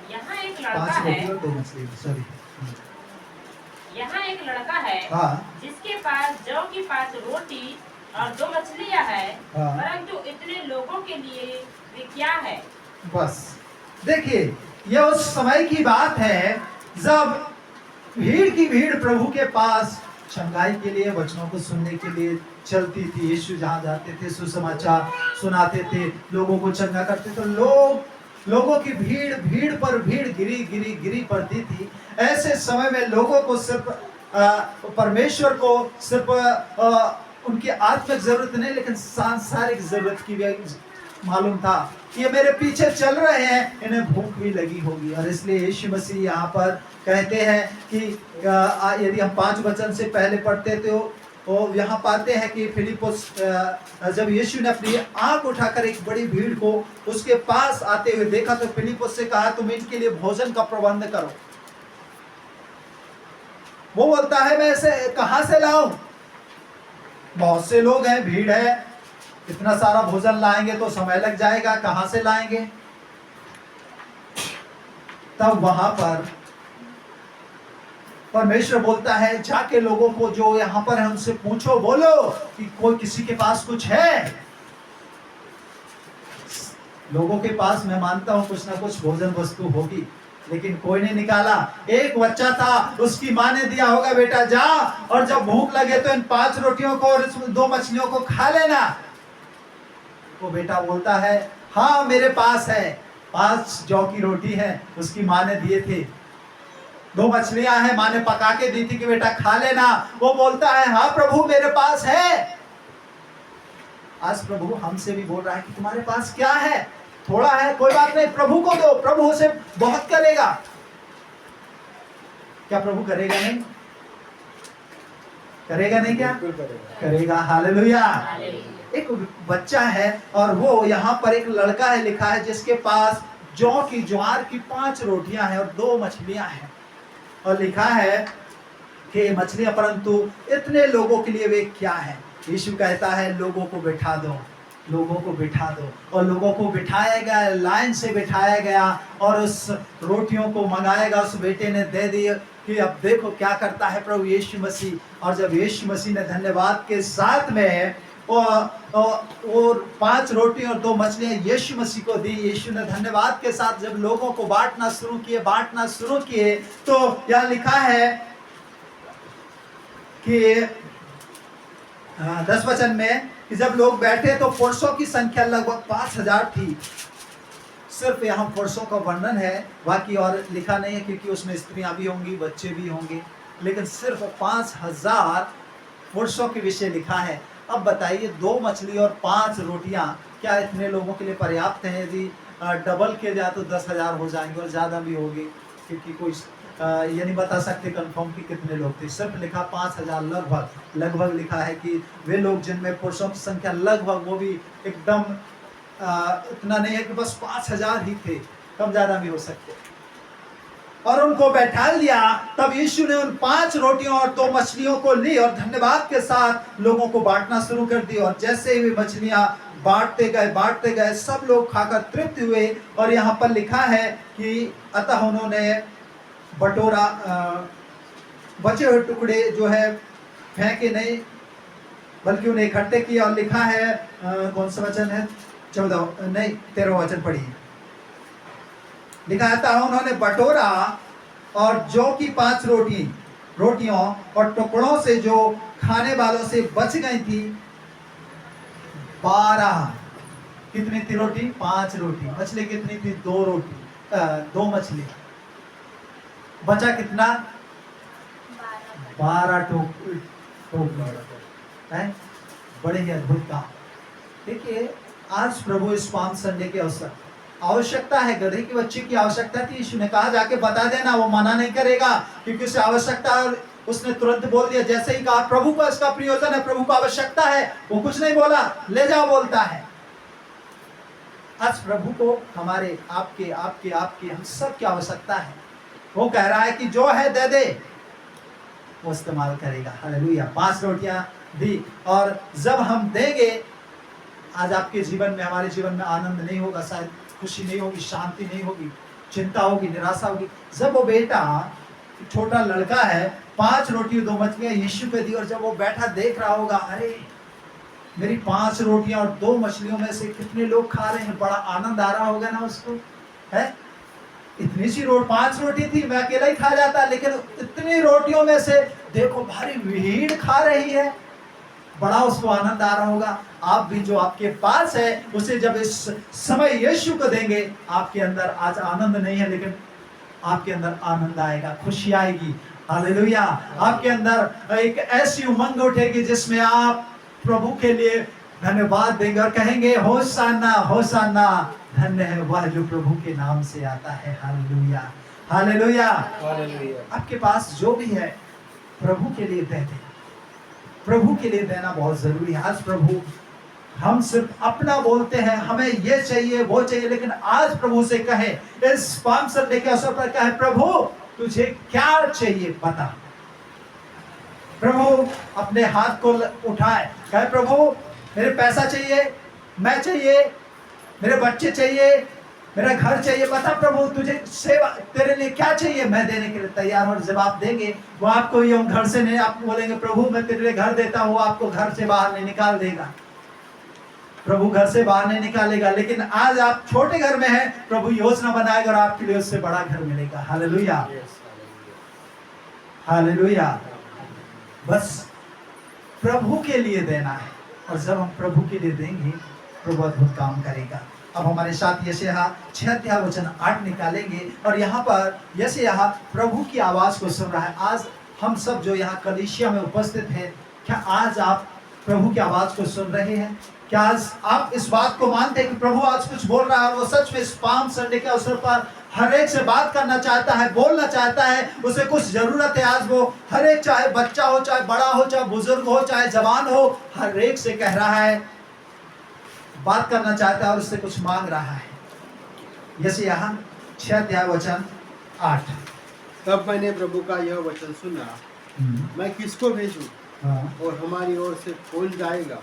यहाँ एक 5 लड़का रोटी है, और 2 मछली, सॉरी। यहाँ एक लड़का है हाँ जिसके पास जौ की 5 रोटी और 2 मछलियाँ हैं, हाँ। परंतु इतने लोगों के लिए वे क्या है? बस देखिए, यह उस समय की बात है जब भीड़ की भीड़ प्रभु के पास चंगाई के लिए, वचनों को सुनने के लिए चलती थी। यीशु जहाँ जाते थे सुसमाचार सुनाते थे, लोगों को चंगा करते थे। लोगों की भीड़ भीड़ पर भीड़ गिरी पड़ती थी। ऐसे समय में लोगों को सिर्फ परमेश्वर को सिर्फ उनकी आत्मिक जरूरत नहीं, लेकिन सांसारिक जरूरत की भी मालूम था कि ये मेरे पीछे चल रहे हैं, इन्हें भूख भी लगी होगी। और इसलिए यीशु मसीह यहाँ पर कहते हैं कि यदि हम 5 वचन से पहले पढ़ते तो यहाँ पाते हैं कि फिलिप्पुस, जब यीशु ने अपनी आंख उठाकर एक बड़ी भीड़ को उसके पास आते हुए देखा तो फिलिप्पुस से कहा, तुम इनके लिए भोजन का प्रबंध करो। वो बोलता है, मैं इसे कहां से लाऊं? बहुत से लोग हैं, भीड़ है, इतना सारा भोजन लाएंगे तो समय लग जाएगा, कहां से लाएंगे? तब वहां पर परमेश्वर बोलता है, जाके लोगों को जो यहां पर है उनसे पूछो, बोलो कि कोई किसी के पास कुछ है। लोगों के पास मैं मानता हूं कुछ ना कुछ भोजन वस्तु होगी, लेकिन कोई नहीं निकाला। एक बच्चा था, उसकी माँ ने दिया होगा, बेटा जा और जब भूख लगे तो इन 5 रोटियों को और 2 मछलियों को खा लेना। वो बेटा बोलता है, हाँ मेरे पास है, 5 जौ की रोटी है, उसकी माँ ने दिए थे, 2 मछलियां हैं, माँ ने पका के दी थी कि बेटा खा लेना। वो बोलता है, हाँ प्रभु मेरे पास है। आज प्रभु हमसे भी बोल रहा है कि तुम्हारे पास क्या है? थोड़ा है, कोई बात नहीं, प्रभु को दो, प्रभु उसे बहुत करेगा। क्या प्रभु करेगा नहीं? करेगा नहीं क्या? करेगा। हालेलुया। एक बच्चा है और वो यहाँ पर एक लड़का है, लिखा है, जिसके पास ज्वार की 5 रोटियां हैं और 2 मछलियां हैं। और लिखा है कि मछलियां, परंतु इतने लोगों के लिए वे क्या है? यीशु कहता है, लोगों को बिठा दो, लोगों को बिठा दो। और लोगों को बिठाया गया, लाइन से बिठाया गया और उस रोटियों को मंगाएगा। उस बेटे ने दे दी कि अब देखो क्या करता है प्रभु यीशु मसीह। और जब यीशु मसीह ने धन्यवाद के साथ में और 5 रोटी और 2 मछलियां यीशु मसीह को दी, यीशु ने धन्यवाद के साथ जब लोगों को बांटना शुरू किए तो यहाँ लिखा है कि 10 वचन में कि जब लोग बैठे तो पुरुषों की संख्या लगभग 5000 थी। सिर्फ यहाँ पुरुषों का वर्णन है, बाकी और लिखा नहीं है, क्योंकि उसमें स्त्रियां भी होंगी, बच्चे भी होंगे, लेकिन सिर्फ 5000 पुरुषों के विषय लिखा है। अब बताइए, 2 मछली और 5 रोटियां क्या इतने लोगों के लिए पर्याप्त है? यदि डबल किया जाए तो 10,000 हो जाएंगे और ज़्यादा भी होंगे, क्योंकि कोई ये नहीं बता सकते कंफर्म कि कितने लोग थे। सिर्फ लिखा 5000, लगभग लिखा है कि वे लोग जिनमें पुरुषों की संख्या लगभग, वो भी एकदम इतना नहीं है कि बस 5000 ही थे, कम ज़्यादा भी हो सकते। और उनको बैठा लिया। तब यीशु ने उन 5 रोटियों और 2 मछलियों को ली और धन्यवाद के साथ लोगों को बांटना शुरू कर दी। और जैसे ही वे मछलियां बांटते गए, सब लोग खाकर तृप्त हुए। और यहाँ पर लिखा है कि अतः उन्होंने बटोरा, बचे हुए टुकड़े जो है फेंके नहीं, बल्कि उन्हें इकट्ठे किया। और लिखा है, कौन सा वचन है? 13वां वचन पढ़िए। लिखा था, उन्होंने बटोरा और जौ की 5 रोटियों और टुकड़ों से जो खाने वालों से बच गई थी 12। कितनी थी रोटी? 5 रोटी। मछली कितनी थी? 2 रोटी, 2 मछली। बचा कितना? 12 टोकरी है। बड़े ही अद्भुत काम। देखिए, आज प्रभु इस पाम संडे के आवश्यकता है, गधे के बच्चे की आवश्यकता थी। यीशु ने कहा जाके बता देना, वो मना नहीं करेगा, क्योंकि उसे आवश्यकता है। उसने तुरंत बोल दिया, जैसे ही कहा प्रभु को इसका प्रयोजन है, प्रभु को आवश्यकता है, वो कुछ नहीं बोला, ले जाओ बोलता है। आज प्रभु को हमारे, आपके हम सब की आवश्यकता है। वो कह रहा है कि जो है दे दे, वो इस्तेमाल करेगा। हालेलुया। 5 रोटियां दी। और जब हम देंगे, आज आपके जीवन में, हमारे जीवन में आनंद नहीं होगा, शायद खुशी नहीं होगी, शांति नहीं होगी, चिंता होगी, निराशा होगी। जब वो बेटा, छोटा लड़का है, 5 रोटी 2 मछलियां यीशु पे दी, और जब वो बैठा देख रहा होगा, अरे मेरी 5 रोटियां और 2 मछलियों में से कितने लोग खा रहे हैं, बड़ा आनंद आ रहा होगा ना उसको, है। इतनी सी 5 रोटी थी, मैं अकेला ही खा जाता, लेकिन इतनी रोटियों में से देखो भारी भीड़ खा रही है, बड़ा उसको आनंद आ रहा होगा। आप भी जो आपके पास है उसे जब इस समय यीशु को देंगे, आपके अंदर आज आनंद नहीं है लेकिन आपके अंदर आनंद आएगा, खुशी आएगी। हालेलुया। आपके अंदर एक ऐसी उमंग उठेगी जिसमें आप प्रभु के लिए धन्यवाद देंगे और कहेंगे होशाना होशाना, धन्य है वह जो प्रभु के नाम से आता है। Hallelujah hallelujah. आपके पास जो भी है प्रभु के लिए दे दें, प्रभु के लिए देना बहुत जरूरी है। आज प्रभु, हम सिर्फ अपना बोलते हैं, हमें ये चाहिए वो चाहिए, लेकिन आज प्रभु से कहे, इस पाम संडे के अवसर पर कहे, प्रभु तुझे क्या चाहिए बता। प्रभु अपने हाथ को उठाए, कहे प्रभु मेरे पैसा चाहिए, मैं चाहिए, मेरे बच्चे चाहिए, मेरा घर चाहिए, बता प्रभु तुझे सेवा, तेरे लिए क्या चाहिए, मैं देने के लिए तैयार हूं। और जब आप देंगे वो आपको ये घर से नहीं, आप बोलेंगे प्रभु मैं तेरे लिए घर देता हूं, आपको घर से बाहर नहीं निकाल देगा, प्रभु घर से बाहर नहीं निकालेगा। लेकिन आज आप छोटे घर में हैं, प्रभु योजना बनाएगा और आपके लिए उससे बड़ा घर मिलेगा। Hallelujah hallelujah. बस प्रभु के लिए देना है, और जब हम प्रभु के लिए देंगे प्रभु अद्भुत काम करेगा। अब हमारे साथ यशायाह 6:8 निकालेंगे, और यहाँ पर यशायाह प्रभु की आवाज को सुन रहा है। आज हम सब जो यहाँ कलीसिया में उपस्थित हैं, क्या आज आप प्रभु की आवाज को सुन रहे हैं? क्या आज आप इस बात को मानते हैं कि प्रभु आज कुछ बोल रहा है? वो सच में इस पाम संडे के अवसर पर हर एक से बात करना चाहता है, बोलना चाहता है, उसे कुछ जरूरत है। आज वो हर एक, चाहे बच्चा हो, चाहे बड़ा हो, चाहे बुजुर्ग हो, चाहे जवान हो, हर एक से कह रहा है, बात करना चाहता है और उससे कुछ मांग रहा है। यशायाह 6:8। तब मैंने प्रभु का यह वचन सुना, मैं किसको भेजूं और हमारी ओर से कौन जाएगा?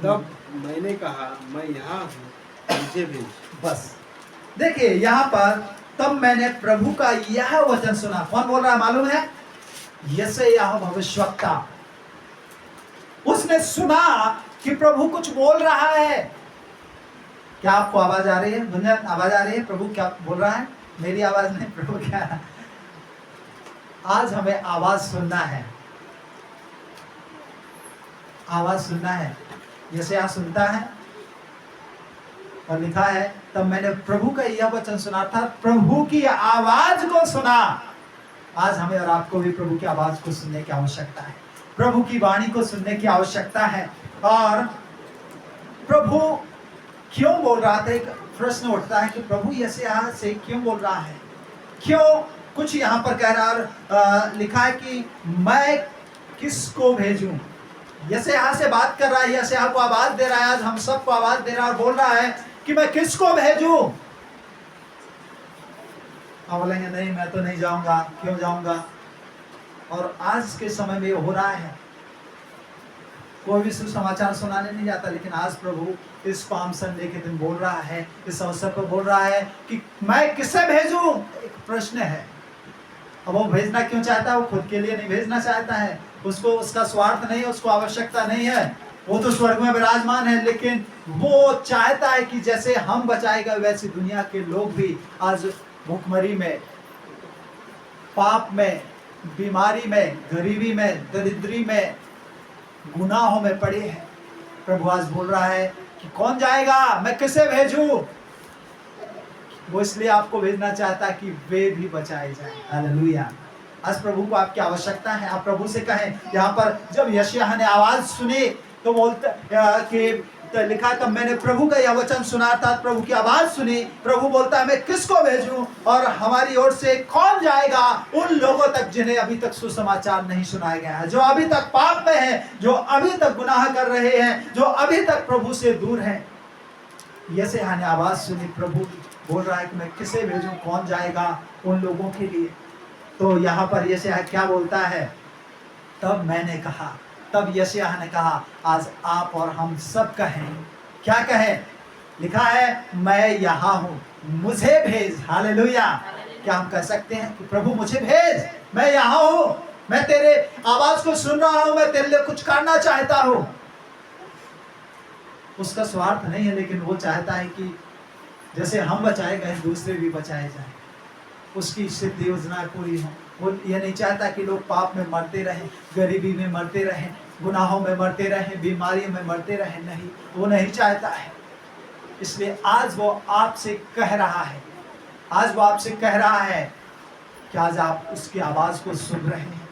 तब मैंने कहा मैं यहाँ हूँ, मुझे भेज। बस देखिए यहाँ पर, तब मैंने प्रभु का यह वचन सुना। कौन बोल रहा है मालूम है? यशायाह भविष्यवक्ता। उसने सुना कि प्रभु कुछ बोल रहा है। क्या आपको आवाज आ रही है? दुनिया आवाज आ रही है? प्रभु क्या बोल रहा है? मेरी आवाज नहीं, प्रभु क्या? आज हमें आवाज सुनना है, आवाज सुनना है। यशायाह सुनता है और लिखा है, तब मैंने प्रभु का यह वचन सुना था, प्रभु की आवाज को सुना। आज हमें और आपको भी प्रभु की आवाज को सुनने की आवश्यकता है, प्रभु की वाणी को सुनने की आवश्यकता है। और प्रभु क्यों बोल रहा था? एक प्रश्न उठता है कि प्रभु यशायाह से क्यों बोल रहा है, क्यों? कुछ यहाँ पर कह रहा, लिखा है कि मैं किसको भेजूं। यशायाह से बात कर रहा है, यशायाह को आवाज दे रहा है, आज हम सबको आवाज दे रहा है और बोल रहा है कि मैं किसको भेजूं। आप बोलेंगे नहीं मैं तो नहीं जाऊंगा, क्यों जाऊंगा? और आज के समय में हो रहा है, कोई भी सुसमाचार सुनाने नहीं जाता, लेकिन आज प्रभु इस पाम संडे के दिन बोल रहा है, इस अवसर पर बोल रहा है कि मैं किसे भेजूं। एक प्रश्न है। अब वो भेजना क्यों चाहता है? वो खुद के लिए नहीं भेजना चाहता है, उसको उसका स्वार्थ नहीं है, उसको आवश्यकता नहीं है, वो तो स्वर्ग में विराजमान है, लेकिन वो चाहता है कि जैसे हम बचाएगा वैसे दुनिया के लोग भी आज भूखमरी में, पाप में, बीमारी में, गरीबी में, दरिद्री में, गुनाहों में पड़े हैं। प्रभु आज बोल रहा है कि कौन जाएगा, मैं किसे भेजूं। वो इसलिए आपको भेजना चाहता है कि वे भी बचाए जाएं। हालेलुया। आज प्रभु को आपकी आवश्यकता है। आप प्रभु से कहें। यहाँ पर जब यशायाह ने आवाज सुनी तो बोलता कि तो लिखा तब मैंने प्रभु का यह वचन सुना था, प्रभु की आवाज सुनी। प्रभु बोलता है मैं किसको भेजूं और हमारी ओर से कौन जाएगा? उन लोगों तक जिन्हें अभी तक सुसमाचार नहीं सुनाया गया है, जो अभी तक पाप में हैं, जो अभी तक गुनाह कर रहे हैं, जो अभी तक प्रभु से दूर हैं। यशायाह ने आवाज सुनी, प्रभु बोल रहा है कि मैं किसे भेजूं, कौन जाएगा उन लोगों के लिए। तो यहाँ पर यशायाह क्या बोलता है? तब मैंने कहा, तब यशायाह ने कहा। आज आप और हम सब कहें, क्या कहें? लिखा है मैं यहाँ हूँ, मुझे भेज। हालेलुया। क्या हम कह सकते हैं कि प्रभु मुझे भेज, मैं यहाँ हूँ, मैं तेरे आवाज को सुन रहा हूँ, मैं तेरे लिए कुछ करना चाहता हूँ। उसका स्वार्थ नहीं है, लेकिन वो चाहता है कि जैसे हम बचाए गए दूसरे भी बचाए जाए। उसकी सिद्ध योजना पूरी हो। वो ये नहीं चाहता कि लोग पाप में मरते रहें, गरीबी में मरते रहें, गुनाहों में मरते रहें, बीमारियों में मरते रहें। नहीं, वो नहीं चाहता है। इसलिए आज वो आपसे कह रहा है, आज वो आपसे कह रहा है कि आज आप उसकी आवाज को सुन रहे हैं।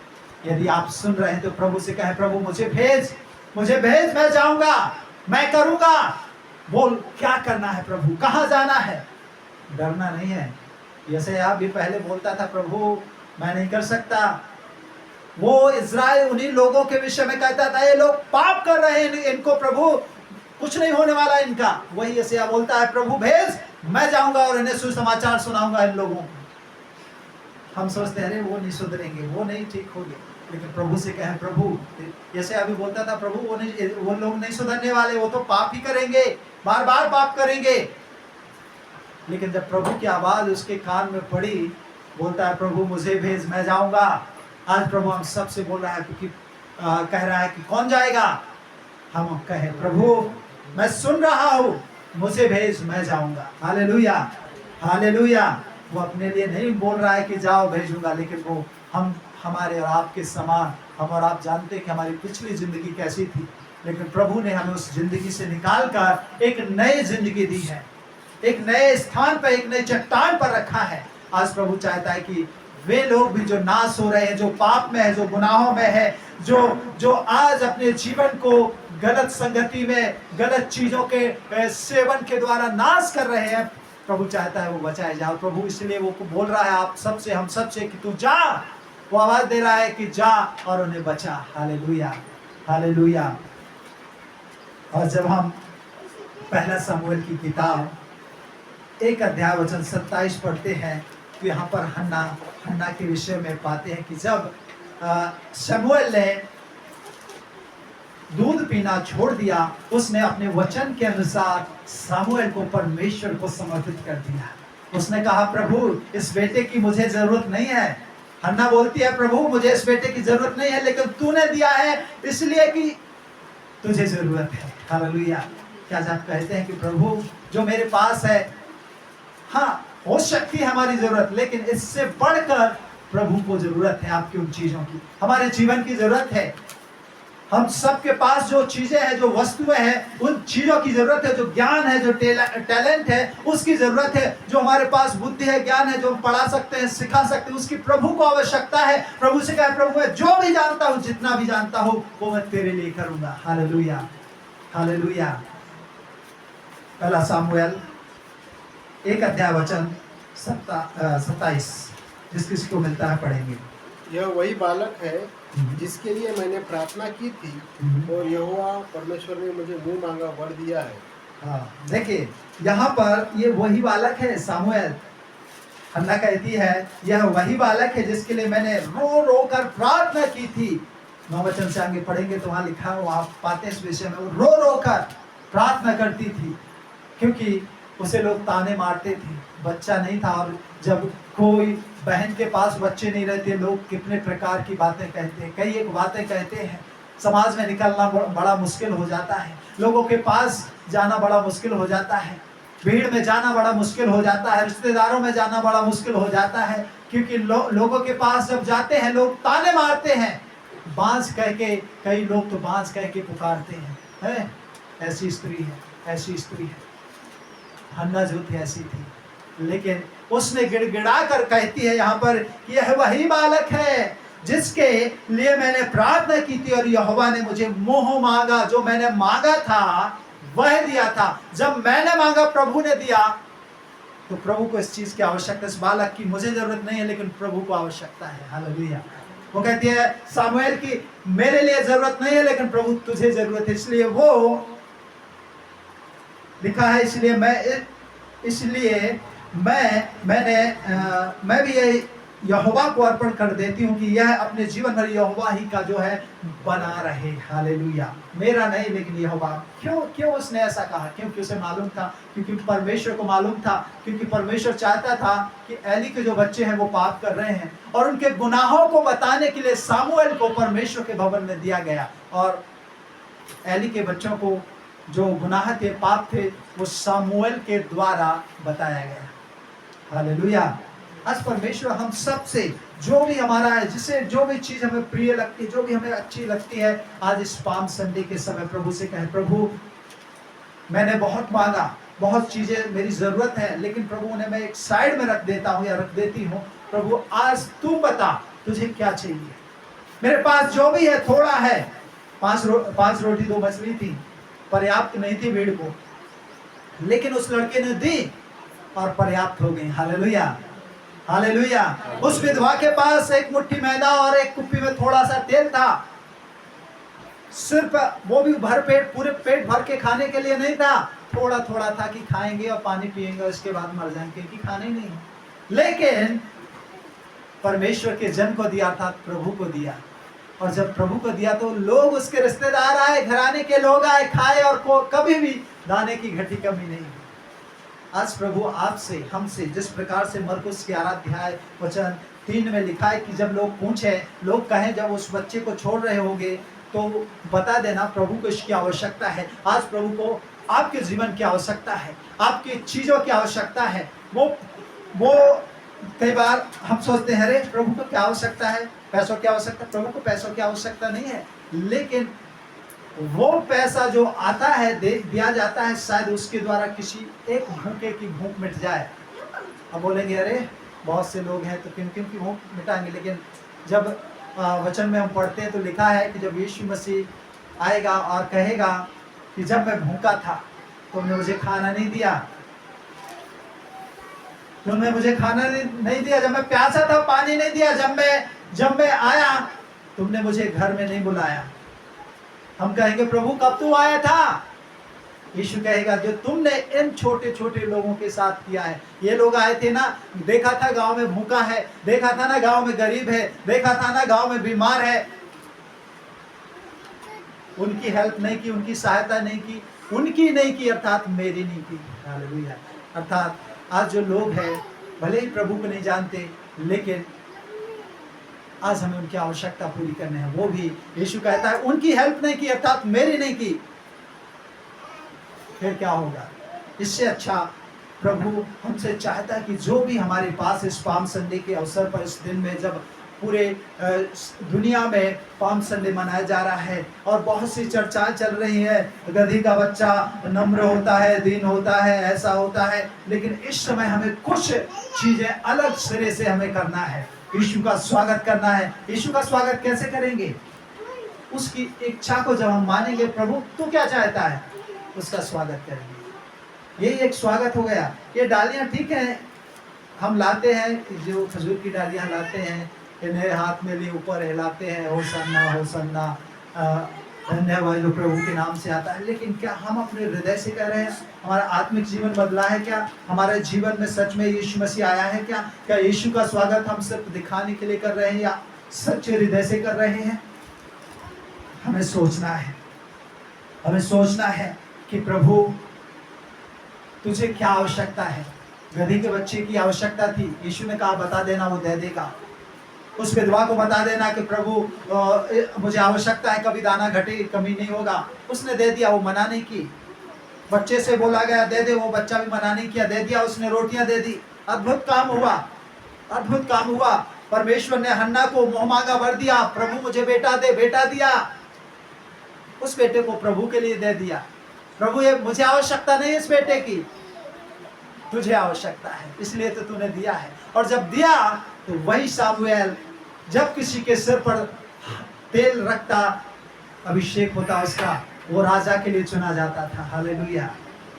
यदि आप सुन रहे हैं तो प्रभु से कहें, प्रभु मुझे भेज, मुझे भेज, मैं जाऊंगा, मैं करूंगा। बोल क्या करना है प्रभु, कहां जाना है। डरना नहीं है। यशायाह भी पहले बोलता था, प्रभु मैं नहीं कर सकता। वो इज़राइल उन्हीं लोगों के विषय में कहता था, ये लोग पाप कर रहे हैं, इनको प्रभु कुछ नहीं होने वाला इनका। वही यशायाह बोलता है, प्रभु भेज, मैं जाऊंगा और इन्हें सुसमाचार सुनाऊंगा इन लोगों को। हम सोचते हैं अरे वो नहीं सुधरेंगे, वो नहीं ठीक होंगे, लेकिन प्रभु से कहें, प्रभु यशायाह भी बोलता था, प्रभु वो लोग नहीं सुधरने वाले, वो तो पाप ही करेंगे, बार बार पाप करेंगे। लेकिन जब प्रभु की आवाज उसके कान में पड़ी, बोलता है, प्रभु मुझे भेज, मैं जाऊंगा। आज प्रभु हम सबसे बोल रहा है, क्योंकि कह रहा है कि कौन जाएगा। हम कहे, प्रभु मैं सुन रहा हूं, मुझे भेज, मैं जाऊंगा। Hallelujah, hallelujah. वो अपने लिए नहीं बोल रहा है कि जाओ भेजूंगा, लेकिन वो हम हमारे और आपके समान, हम और आप जानते हैं कि हमारी पिछली जिंदगी कैसी थी, लेकिन प्रभु ने हमें उस जिंदगी से निकाल कर एक नई जिंदगी दी है, एक नए स्थान पर, एक नई चट्टान पर रखा है। आज प्रभु चाहता है कि वे लोग भी जो नाश हो रहे हैं, जो पाप में है, जो गुनाहों में है, जो आज अपने जीवन को गलत संगति में, गलत चीजों के सेवन के द्वारा नाश कर रहे हैं, प्रभु चाहता है वो बचाए जाओ। प्रभु इसलिए वो बोल रहा है आप सबसे, हम सबसे कि तू जा। वो आवाज दे रहा है कि जा और उन्हें बचा। Hallelujah, hallelujah. और जब हम पहला शमूएल की किताब 1 अध्याय वचन 27 पढ़ते हैं, तो यहाँ पर हन्ना के विषय में पाते हैं कि जब शमूएल ने दूध पीना छोड़ दिया, उसने अपने वचन के अनुसार शमूएल को परमेश्वर को समर्पित कर दिया। उसने कहा, प्रभु इस बेटे की मुझे जरूरत नहीं है। हन्ना बोलती है, प्रभु मुझे इस बेटे की जरूरत नहीं है, लेकिन तूने दिया है इसलिए कि तुझे जरूरत है। हालेलुया। क्या आप कहते हैं कि प्रभु जो मेरे पास है, हाँ हो सकती है हमारी जरूरत, लेकिन इससे बढ़कर प्रभु को जरूरत है आपकी उन चीजों की, हमारे जीवन की जरूरत है। हम सबके पास जो चीजें हैं, जो वस्तुएं हैं, उन चीजों की जरूरत है। जो ज्ञान है, जो टैलेंट है, उसकी जरूरत है। जो हमारे पास बुद्धि है, ज्ञान है, जो हम पढ़ा सकते हैं, सिखा सकते हैं, उसकी प्रभु को आवश्यकता है। प्रभु से कहे, प्रभु मैं जो भी जानता हूँ, जितना भी जानता हूँ, वो मैं तेरे लिए करूंगा। Hallelujah, hallelujah. पहला शमूएल 1 अध्याय वचन 27, जिस किसी को मिलता है पढ़ेंगे। यह वही बालक है जिसके लिए मैंने प्रार्थना की थी, और यहोवा परमेश्वर ने मुझे मुंह मांगा वर दिया है। हाँ, देखिए यहाँ पर ये वही बालक है। शमूएल, हन्ना कहती है, यह वही बालक है जिसके लिए मैंने रो रो कर प्रार्थना की थी। 9 वचन से आगे पढ़ेंगे तो वहाँ लिखा है, आप पाते हैं इस विषय में, वो रो रो कर प्रार्थना करती थी, क्योंकि उसे लोग ताने मारते थे, बच्चा नहीं था। और जब कोई बहन के पास बच्चे नहीं रहते, लोग कितने प्रकार की बातें कहते हैं, कई एक बातें कहते हैं। समाज में निकलना बड़ा मुश्किल हो जाता है, लोगों के पास जाना बड़ा मुश्किल हो जाता है, भीड़ में जाना बड़ा मुश्किल हो जाता है, रिश्तेदारों में जाना बड़ा मुश्किल हो जाता है, क्योंकि लोगों के पास जब जाते हैं लोग ताने मारते हैं, बांझ कह के, कई लोग तो बांझ कह के पुकारते हैं, ऐसी स्त्री है, ऐसी स्त्री है। हन्ना जो थी ऐसी थी, लेकिन उसने गिड़गिड़ा कर कहती है यहाँ पर, यह वही बालक है जिसके लिए मैंने प्रार्थना की थी, और यहोवा ने मुझे मुंह मांगा। जो मैंने मांगा था वह दिया था। जब मैंने मांगा प्रभु ने दिया। तो प्रभु को इस चीज की आवश्यकता, इस बालक की मुझे जरूरत नहीं है, लेकिन प्रभु को आवश्यकता है। हालेलुया। वो कहती है शमूएल की मेरे लिए जरूरत नहीं है, लेकिन प्रभु तुझे जरूरत है। इसलिए वो लिखा है, इसलिए मैं भी यहोवा को अर्पण कर देती हूँ कि यह अपने जीवन भर यहोवा ही का जो है बना रहे। हालेलुया। मेरा नहीं, लेकिन यहोवा। क्यों उसने ऐसा कहा? क्योंकि उसे मालूम था, क्योंकि परमेश्वर को मालूम था, क्योंकि परमेश्वर चाहता था कि एली के जो बच्चे हैं वो पाप कर रहे हैं, और उनके गुनाहों को बताने के लिए शमूएल को परमेश्वर के भवन में दिया गया। और एली के बच्चों को जो गुनाह थे, पाप थे, वो शमूएल के द्वारा बताया गया। हालेलुया। आज परमेश्वर हम सब से जो भी हमारा है, जिसे जो भी चीज हमें प्रिय लगती है, जो भी हमें अच्छी लगती है, आज इस पाम संडे के समय प्रभु से कहें, प्रभु मैंने बहुत मांगा, बहुत चीजें मेरी जरूरत है, लेकिन प्रभु उन्हें मैं एक साइड में रख देता हूँ या रख देती हूँ। प्रभु आज तू बता तुझे क्या चाहिए। मेरे पास जो भी है थोड़ा है, 5 रोटी 2 मछली थी, पर्याप्त नहीं थी भीड़ को, लेकिन उस लड़के ने दी और पर्याप्त हो गई। Hallelujah, hallelujah. उस विधवा के पास एक मुट्ठी मैदा और एक कुप्पी में थोड़ा सा तेल था, सिर्फ वो भी भर पेट, पूरे पेट भर के खाने के लिए नहीं था, थोड़ा थोड़ा था कि खाएंगे और पानी पिएंगे, उसके बाद मर जाएंगे, क्योंकि खाने ही नहीं। लेकिन परमेश्वर के जन को दिया था, प्रभु को दिया, और जब प्रभु को दिया तो लोग, उसके रिश्तेदार आए, घराने के लोग आए, खाए, और कभी भी दाने की घटी कमी नहीं। आज प्रभु आपसे, हमसे, जिस प्रकार से मरकुस के 8 अध्याय वचन 3 में लिखा है कि जब लोग पूछे, लोग कहें जब उस बच्चे को छोड़ रहे होंगे तो बता देना प्रभु को इसकी आवश्यकता है। आज प्रभु को आपके जीवन की आवश्यकता है, आपकी चीजों की आवश्यकता है। वो कई बार हम सोचते हैं, अरे प्रभु को क्या आवश्यकता है, पैसों की आवश्यकता। प्रभु को पैसों की आवश्यकता नहीं है, लेकिन वो पैसा जो आता है, दिया जाता है, शायद उसके द्वारा किसी एक भूखे की भूख मिट जाए। अब बोलेंगे अरे बहुत से लोग हैं तो किन किन की भूख मिटाएंगे, लेकिन जब वचन में हम पढ़ते हैं तो लिखा है कि जब यीशु मसीह आएगा और कहेगा कि जब मैं भूखा था तुमने मुझे खाना नहीं दिया, तुमने मुझे खाना नहीं दिया, जब मैं प्यासा था पानी नहीं दिया, जब मैं आया तुमने मुझे घर में नहीं बुलाया। हम कहेंगे प्रभु कब तू आया था? यीशु कहेगा जो तुमने इन छोटे छोटे लोगों के साथ किया है। ये लोग आए थे ना, देखा था गांव में भूखा है, देखा था ना गांव में गरीब है, देखा था ना गांव में बीमार है, उनकी हेल्प नहीं की, उनकी सहायता नहीं की, उनकी नहीं की, अर्थात मेरी नहीं की। हालेलुया। अर्थात आज जो लोग हैं भले ही प्रभु को नहीं जानते, लेकिन आज हमें उनकी आवश्यकता पूरी करनी है। वो भी यीशु कहता है उनकी हेल्प नहीं की, अर्थात मेरी नहीं की, फिर क्या होगा? इससे अच्छा प्रभु हमसे चाहता है कि जो भी हमारे पास इस पाम संडे के अवसर पर, इस दिन में जब पूरे दुनिया में पाम संडे मनाया जा रहा है और बहुत सी चर्चाएं चल रही है, गधी का बच्चा नम्र होता है, दीन होता है, ऐसा होता है, लेकिन इस समय हमें कुछ चीजें अलग सिरे से हमें करना है। यीशु का स्वागत करना है। यीशु का स्वागत कैसे करेंगे? उसकी इच्छा को जब हम मानेंगे, प्रभु तू क्या चाहता है, उसका स्वागत करेंगे। यही एक स्वागत हो गया। ये डालियां ठीक है, हम लाते हैं, जो खजूर की डालियां लाते हैं, इन्हें हाथ में लिए ऊपर हिलाते हैं, होसन्ना होसन्ना, धन्यवाद जो प्रभु के नाम से आता है, लेकिन क्या हम अपने हृदय से कह रहे हैं? हमारा आत्मिक जीवन बदला है क्या? हमारे जीवन में सच में यीशु मसीह आया है क्या? क्या यीशु का स्वागत हम सिर्फ दिखाने के लिए कर रहे हैं या सच्चे हृदय से कर रहे हैं? हमें सोचना है, हमें सोचना है कि प्रभु तुझे क्या आवश्यकता है। गधी के बच्चे की आवश्यकता थी, यीशु ने कहा बता देना, वो दे देगा। उस विधवा को बता देना कि प्रभु मुझे आवश्यकता है, कभी दाना घटे कमी नहीं होगा, उसने दे दिया, वो मना नहीं की। बच्चे से बोला गया दे दे, वो बच्चा भी मना नहीं किया, दे दिया, उसने रोटियां दे दी। अद्भुत काम हुआ, अद्भुत काम हुआ। परमेश्वर ने हन्ना को मुंह मांगा भर दिया, प्रभु मुझे बेटा दे, बेटा दिया। उस बेटे को प्रभु के लिए दे दिया। प्रभु ये मुझे आवश्यकता नहीं इस बेटे की, तुझे आवश्यकता है, इसलिए तो तूने दिया है। और जब दिया तो वही सामुएल जब किसी के सिर पर तेल रखता, अभिषेक होता उसका, वो राजा के लिए चुना जाता था। Hallelujah,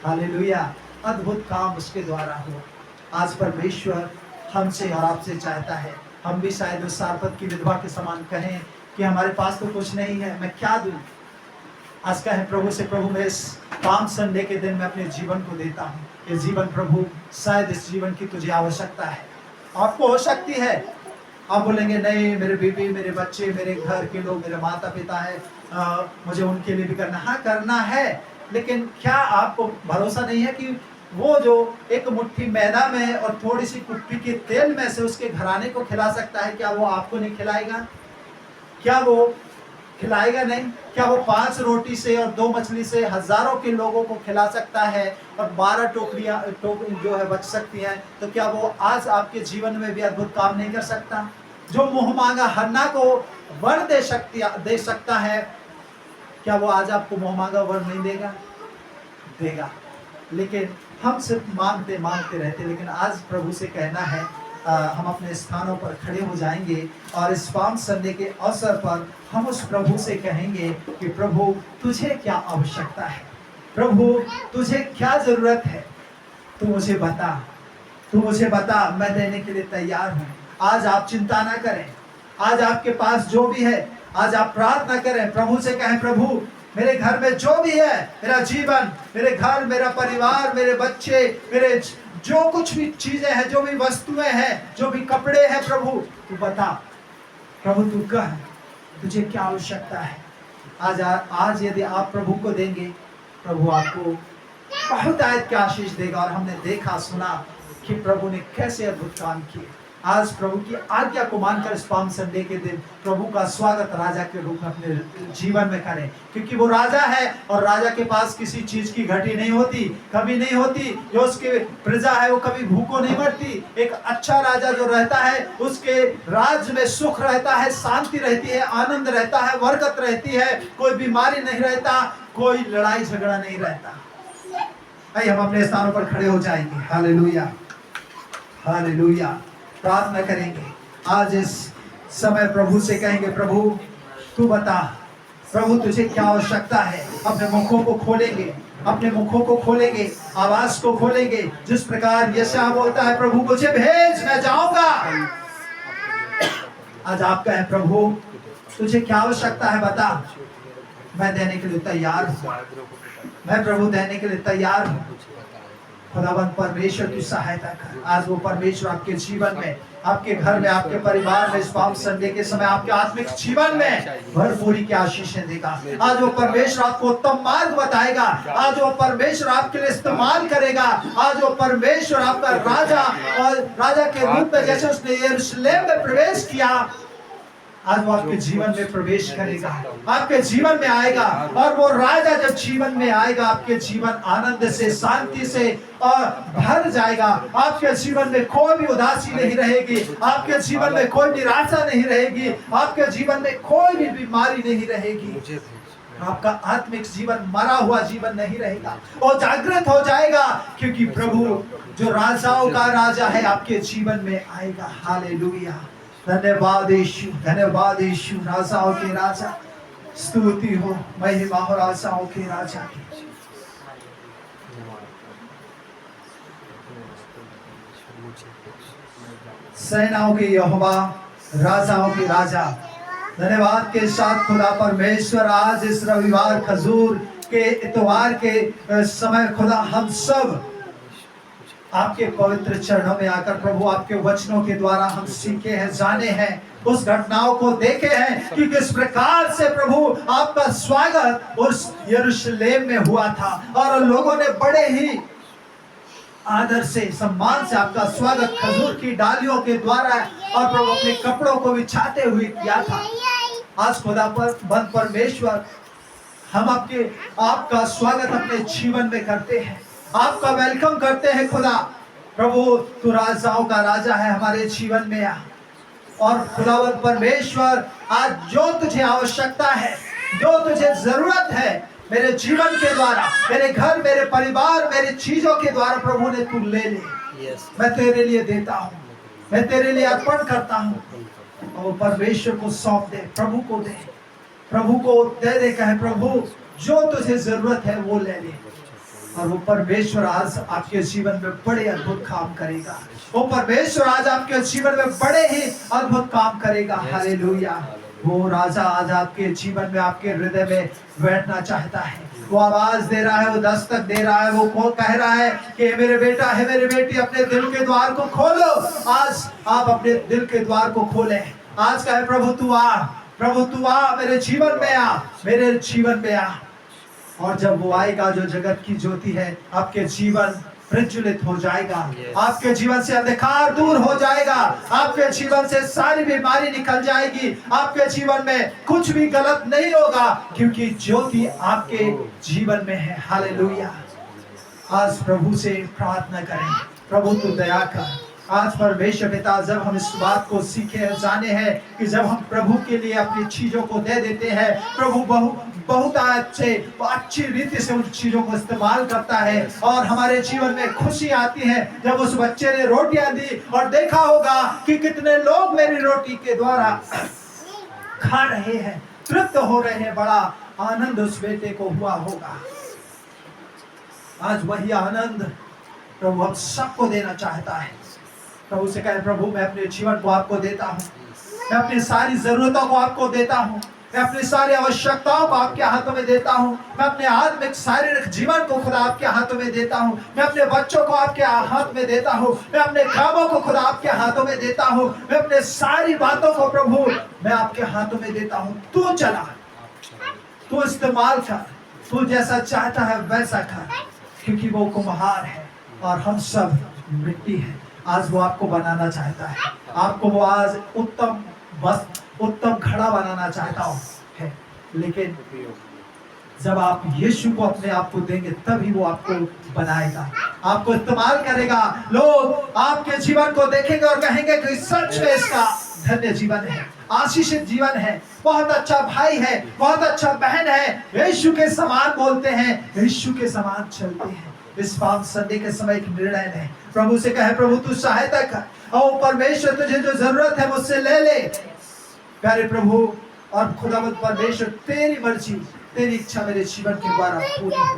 hallelujah. अद्भुत काम उसके द्वारा हो। आज परमेश्वर हमसे और आपसे चाहता है, हम भी शायद उस सारपत की विधवा के समान कहें कि हमारे पास तो कुछ नहीं है, मैं क्या दूं? आज कहें प्रभु से, प्रभु मैं इस पाम संडे के दिन में अपने जीवन को देता हूँ। ये जीवन प्रभु, शायद इस जीवन की तुझे आवश्यकता है, आपको हो सकती है। आप बोलेंगे नहीं, मेरे बीवी, मेरे बच्चे, मेरे घर के लोग, मेरे माता पिता है, मुझे उनके लिए भी करना, हाँ करना है, लेकिन क्या आपको भरोसा नहीं है कि वो जो एक मुट्ठी मैदा में और थोड़ी सी कुप्पी के तेल में से उसके घराने को खिला सकता है, क्या वो आपको नहीं खिलाएगा? क्या वो खिलाएगा नहीं? क्या वो 5 रोटी से और 2 मछली से हजारों के लोगों को खिला सकता है और 12 टोकरियां जो है बच सकती हैं? तो क्या वो आज आपके जीवन में भी अद्भुत काम नहीं कर सकता? जो मुंह मांगा हन्ना को वर दे सकता है, क्या वो आज आपको मुंह मांगा वर नहीं देगा? देगा। लेकिन हम सिर्फ मांगते मांगते रहते। लेकिन आज प्रभु से कहना है, हम अपने स्थानों पर खड़े हो जाएंगे और इस पाम संडे के अवसर पर हम उस प्रभु से कहेंगे कि प्रभु तुझे क्या आवश्यकता है, प्रभु तुझे क्या जरूरत है, तू मुझे बता, तू मुझे बता, मैं देने के लिए तैयार हूँ। आज आप चिंता ना करें, आज आपके पास जो भी है, आज आप प्रार्थना करें, प्रभु से कहें, प्रभु मेरे घर में जो भी है, मेरा जीवन, मेरे घर, मेरा परिवार, मेरे बच्चे, मेरे जो कुछ भी चीजें हैं, जो भी वस्तुएं हैं, जो भी कपड़े हैं, प्रभु तू बता, प्रभु तू कह, तुझे क्या आवश्यकता है। आज यदि आप प्रभु को देंगे, प्रभु आपको बहुत आयत की आशीष देगा। और हमने देखा सुना कि प्रभु ने कैसे अद्भुत काम किए। आज प्रभु की आज्ञा को मानकर इस पाम संडे के दिन प्रभु का स्वागत राजा के रूप में अपने जीवन में करें, क्योंकि वो राजा है और राजा के पास किसी चीज की घटी नहीं होती, कमी नहीं होती। जो उसके प्रजा है वो कभी भूखों नहीं मरती। एक अच्छा राजा जो रहता है, उसके राज्य में सुख रहता है, शांति रहती है, आनंद रहता है, बरकत रहती है, कोई बीमारी नहीं रहता, कोई लड़ाई झगड़ा नहीं रहता। आइए हम अपने स्थानों पर खड़े हो जाएंगे। Hallelujah, hallelujah. प्रार्थना करेंगे। आज इस समय प्रभु से कहेंगे, प्रभु तू बता, प्रभु तुझे क्या आवश्यकता है। अपने मुखों को खोलेंगे, अपने मुखों को खोलेंगे, आवाज को खोलेंगे, जिस प्रकार यशायाह बोलता है, प्रभु मुझे भेज, मैं जाऊंगा। आज आप कहें, प्रभु तुझे क्या आवश्यकता है, बता, मैं देने के लिए तैयार हूँ, मैं प्रभु देने के लिए तैयार हूँ। खुदावंद परमेश्वर की सहायता कर। आज वो परमेश्वर आपके जीवन में, आपके घर में, आपके परिवार में, इस पाम संडे के समय आपके आत्मिक जीवन में भरपूरी की आशीषें देगा। आज वो परमेश्वर आपको उत्तम मार्ग बताएगा। आज वो परमेश्वर आपके लिए इस्तेमाल करेगा। आज वो परमेश्वर आपका राजा और राजा के रूप में, जैसे उसने यरूशलेम में प्रवेश किया, आज वो आपके जीवन में प्रवेश करेगा, आपके जीवन में आएगा। और वो राजा जब जीवन में आएगा, आपके जीवन आनंद से, शांति से और भर जाएगा। आपके जीवन में कोई भी उदासी नहीं रहेगी, आपके जीवन में कोई निराशा नहीं रहेगी, आपके जीवन में कोई भी बीमारी नहीं रहेगी। आपका आत्मिक जीवन मरा हुआ जीवन नहीं रहेगा, वो जागृत हो जाएगा, क्योंकि प्रभु जो राजाओं का राजा है आपके जीवन में आएगा। हालेलुया। धन्यवाद यीशु, धन्यवाद यीशु। राजाओं के राजा, स्तुति हो, महिमा हो राजाओं के राजा की। सेनाओं के यहोवा, राजाओं के राजा। धन्यवाद के साथ खुदा परमेश्वर, आज इस रविवार खजूर के इतवार के समय खुदा हम सब आपके पवित्र चरणों में आकर प्रभु आपके वचनों के द्वारा हम सीखे हैं, जाने हैं, उस घटनाओं को देखे हैं कि किस प्रकार से प्रभु आपका स्वागत उस यरूशलेम में हुआ था और लोगों ने बड़े ही आदर से, सम्मान से आपका स्वागत खजूर की डालियों के द्वारा और प्रभु अपने कपड़ों को बिछाते हुए किया था। आज खुदा बंद परमेश्वर, हम आपका स्वागत अपने जीवन में करते हैं, आपका वेलकम करते हैं। खुदा प्रभु तू राजाओं का राजा है, हमारे जीवन में आ। और खुदावंद परमेश्वर, आज जो तुझे आवश्यकता है, जो तुझे जरूरत है, मेरे जीवन के द्वारा, मेरे घर, मेरे परिवार, मेरे चीजों के द्वारा प्रभु ने तू ले ले। मैं तेरे लिए देता हूँ, मैं तेरे लिए अर्पण करता हूँ। और परमेश्वर को सौंप दे, प्रभु को दे, प्रभु को दे दे, कहे प्रभु जो तुझे जरूरत है वो ले ले। और वो परमेश्वर आज आपके जीवन में बड़े अद्भुत काम करेगा। वो परमेश्वर आज आपके जीवन में बड़े ही अद्भुत काम करेगा। हालेलुया। वो राजा आज आपके जीवन में, आपके हृदय में बैठना चाहता है। वो आवाज दे रहा है, वो दस्तक दे रहा है, वो कह रहा है कि मेरे बेटा है, मेरे बेटी, अपने दिल के द्वार को खोलो। आज आप अपने दिल के द्वार को खोलें। आज कहे प्रभु तू आ, प्रभु तू आ, मेरे जीवन में आ, मेरे जीवन में आ। और जब वो आएगा, जो जगत की ज्योति है, आपके जीवन प्रज्वलित हो जाएगा। आपके जीवन से अंधकार दूर हो जाएगा। आपके जीवन से सारी बीमारी निकल जाएगी। आपके जीवन में कुछ भी गलत नहीं होगा, क्योंकि ज्योति आपके जीवन में है। हालेलुया। आज प्रभु से प्रार्थना करें, प्रभु तू दया कर। आज परमेश्वर पिता, जब हम इस बात को सीखे और जाने हैं कि जब हम प्रभु के लिए अपनी चीजों को दे देते हैं, प्रभु बहुत अच्छी रीति से उन चीजों को इस्तेमाल करता है और हमारे जीवन में खुशी आती है। जब उस बच्चे ने रोटियां दी और देखा होगा कि कितने लोग मेरी रोटी के द्वारा खा रहे हैं, तृप्त हो रहे हैं, बड़ा आनंद उस बेटे को हुआ होगा। आज वही आनंद प्रभु हम सबको देना चाहता है। प्रभु से कहे, प्रभु मैं अपने जीवन को आपको देता हूँ, मैं अपनी सारी जरूरतों को आपको देता हूँ, मैं अपनी सारी आवश्यकताओं को आपके हाथों में देता हूँ, मैं अपने आत्मिक शारीरिक जीवन को खुदा आपके हाथों में देता हूँ, मैं अपने बच्चों को आपके हाथ में देता हूँ, मैं अपने कामों को खुदा आपके हाथों में देता हूँ, मैं अपने सारी बातों को प्रभु मैं आपके हाथों में देता हूँ। तू चला, तू इस्तेमाल कर, तू जैसा चाहता है वैसा कर, क्योंकि वो कुम्हार है और हम सब मिट्टी है। आज वो आपको बनाना चाहता है, आपको वो आज उत्तम घड़ा बनाना चाहता है। लेकिन जब आप यीशु को अपने आप को देंगे, तभी वो आपको बनाएगा, आपको इस्तेमाल करेगा। लोग आपके जीवन को देखेंगे और कहेंगे कि सच में इसका धन्य जीवन है, आशीषित जीवन है, बहुत अच्छा भाई है, बहुत अच्छा बहन है, यीशु के समान बोलते हैं, यीशु के समान चलते हैं। इस पाम संडे के समय एक निर्णय है, प्रभु से कहे, प्रभु तू सहायता कर और परमेश्वर तुझे जो जरूरत है मुझसे ले ले। प्यारे प्रभु और खुदावंद परमेश्वर, तेरी मर्जी, तेरी इच्छा मेरे जीवन के द्वारा पूरी हो।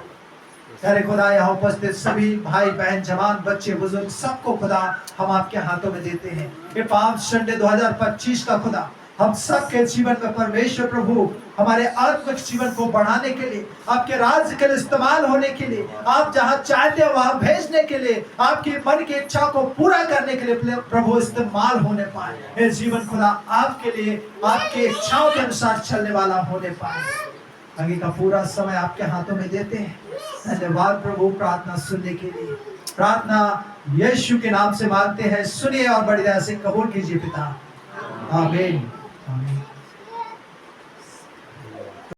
प्यारे खुदा, यहाँ उपस्थित सभी भाई बहन, जवान, बच्चे, बुजुर्ग, सबको खुदा हम आपके हाथों में देते हैं। ये पाम संडे 2025 का खुदा हम सबके जीवन में परमेश्वर प्रभु हमारे आत्मिक जीवन को बढ़ाने के लिए, आपके राज्य के लिए इस्तेमाल होने के लिए, आप जहां चाहते हैं वहां भेजने के लिए, आपकी मन की इच्छा को पूरा करने के लिए प्रभु इस्तेमाल होने पाए। ये जीवन खुदा आपके लिए, आपकी इच्छाओं के अनुसार चलने वाला होने पाए। आगे का पूरा समय आपके हाथों में देते हैं। धन्यवाद प्रभु प्रार्थना सुनने के लिए। प्रार्थना यीशु के नाम से मांगते हैं, सुनिए और बड़ी दया से कबूल कीजिए पिता। आमीन।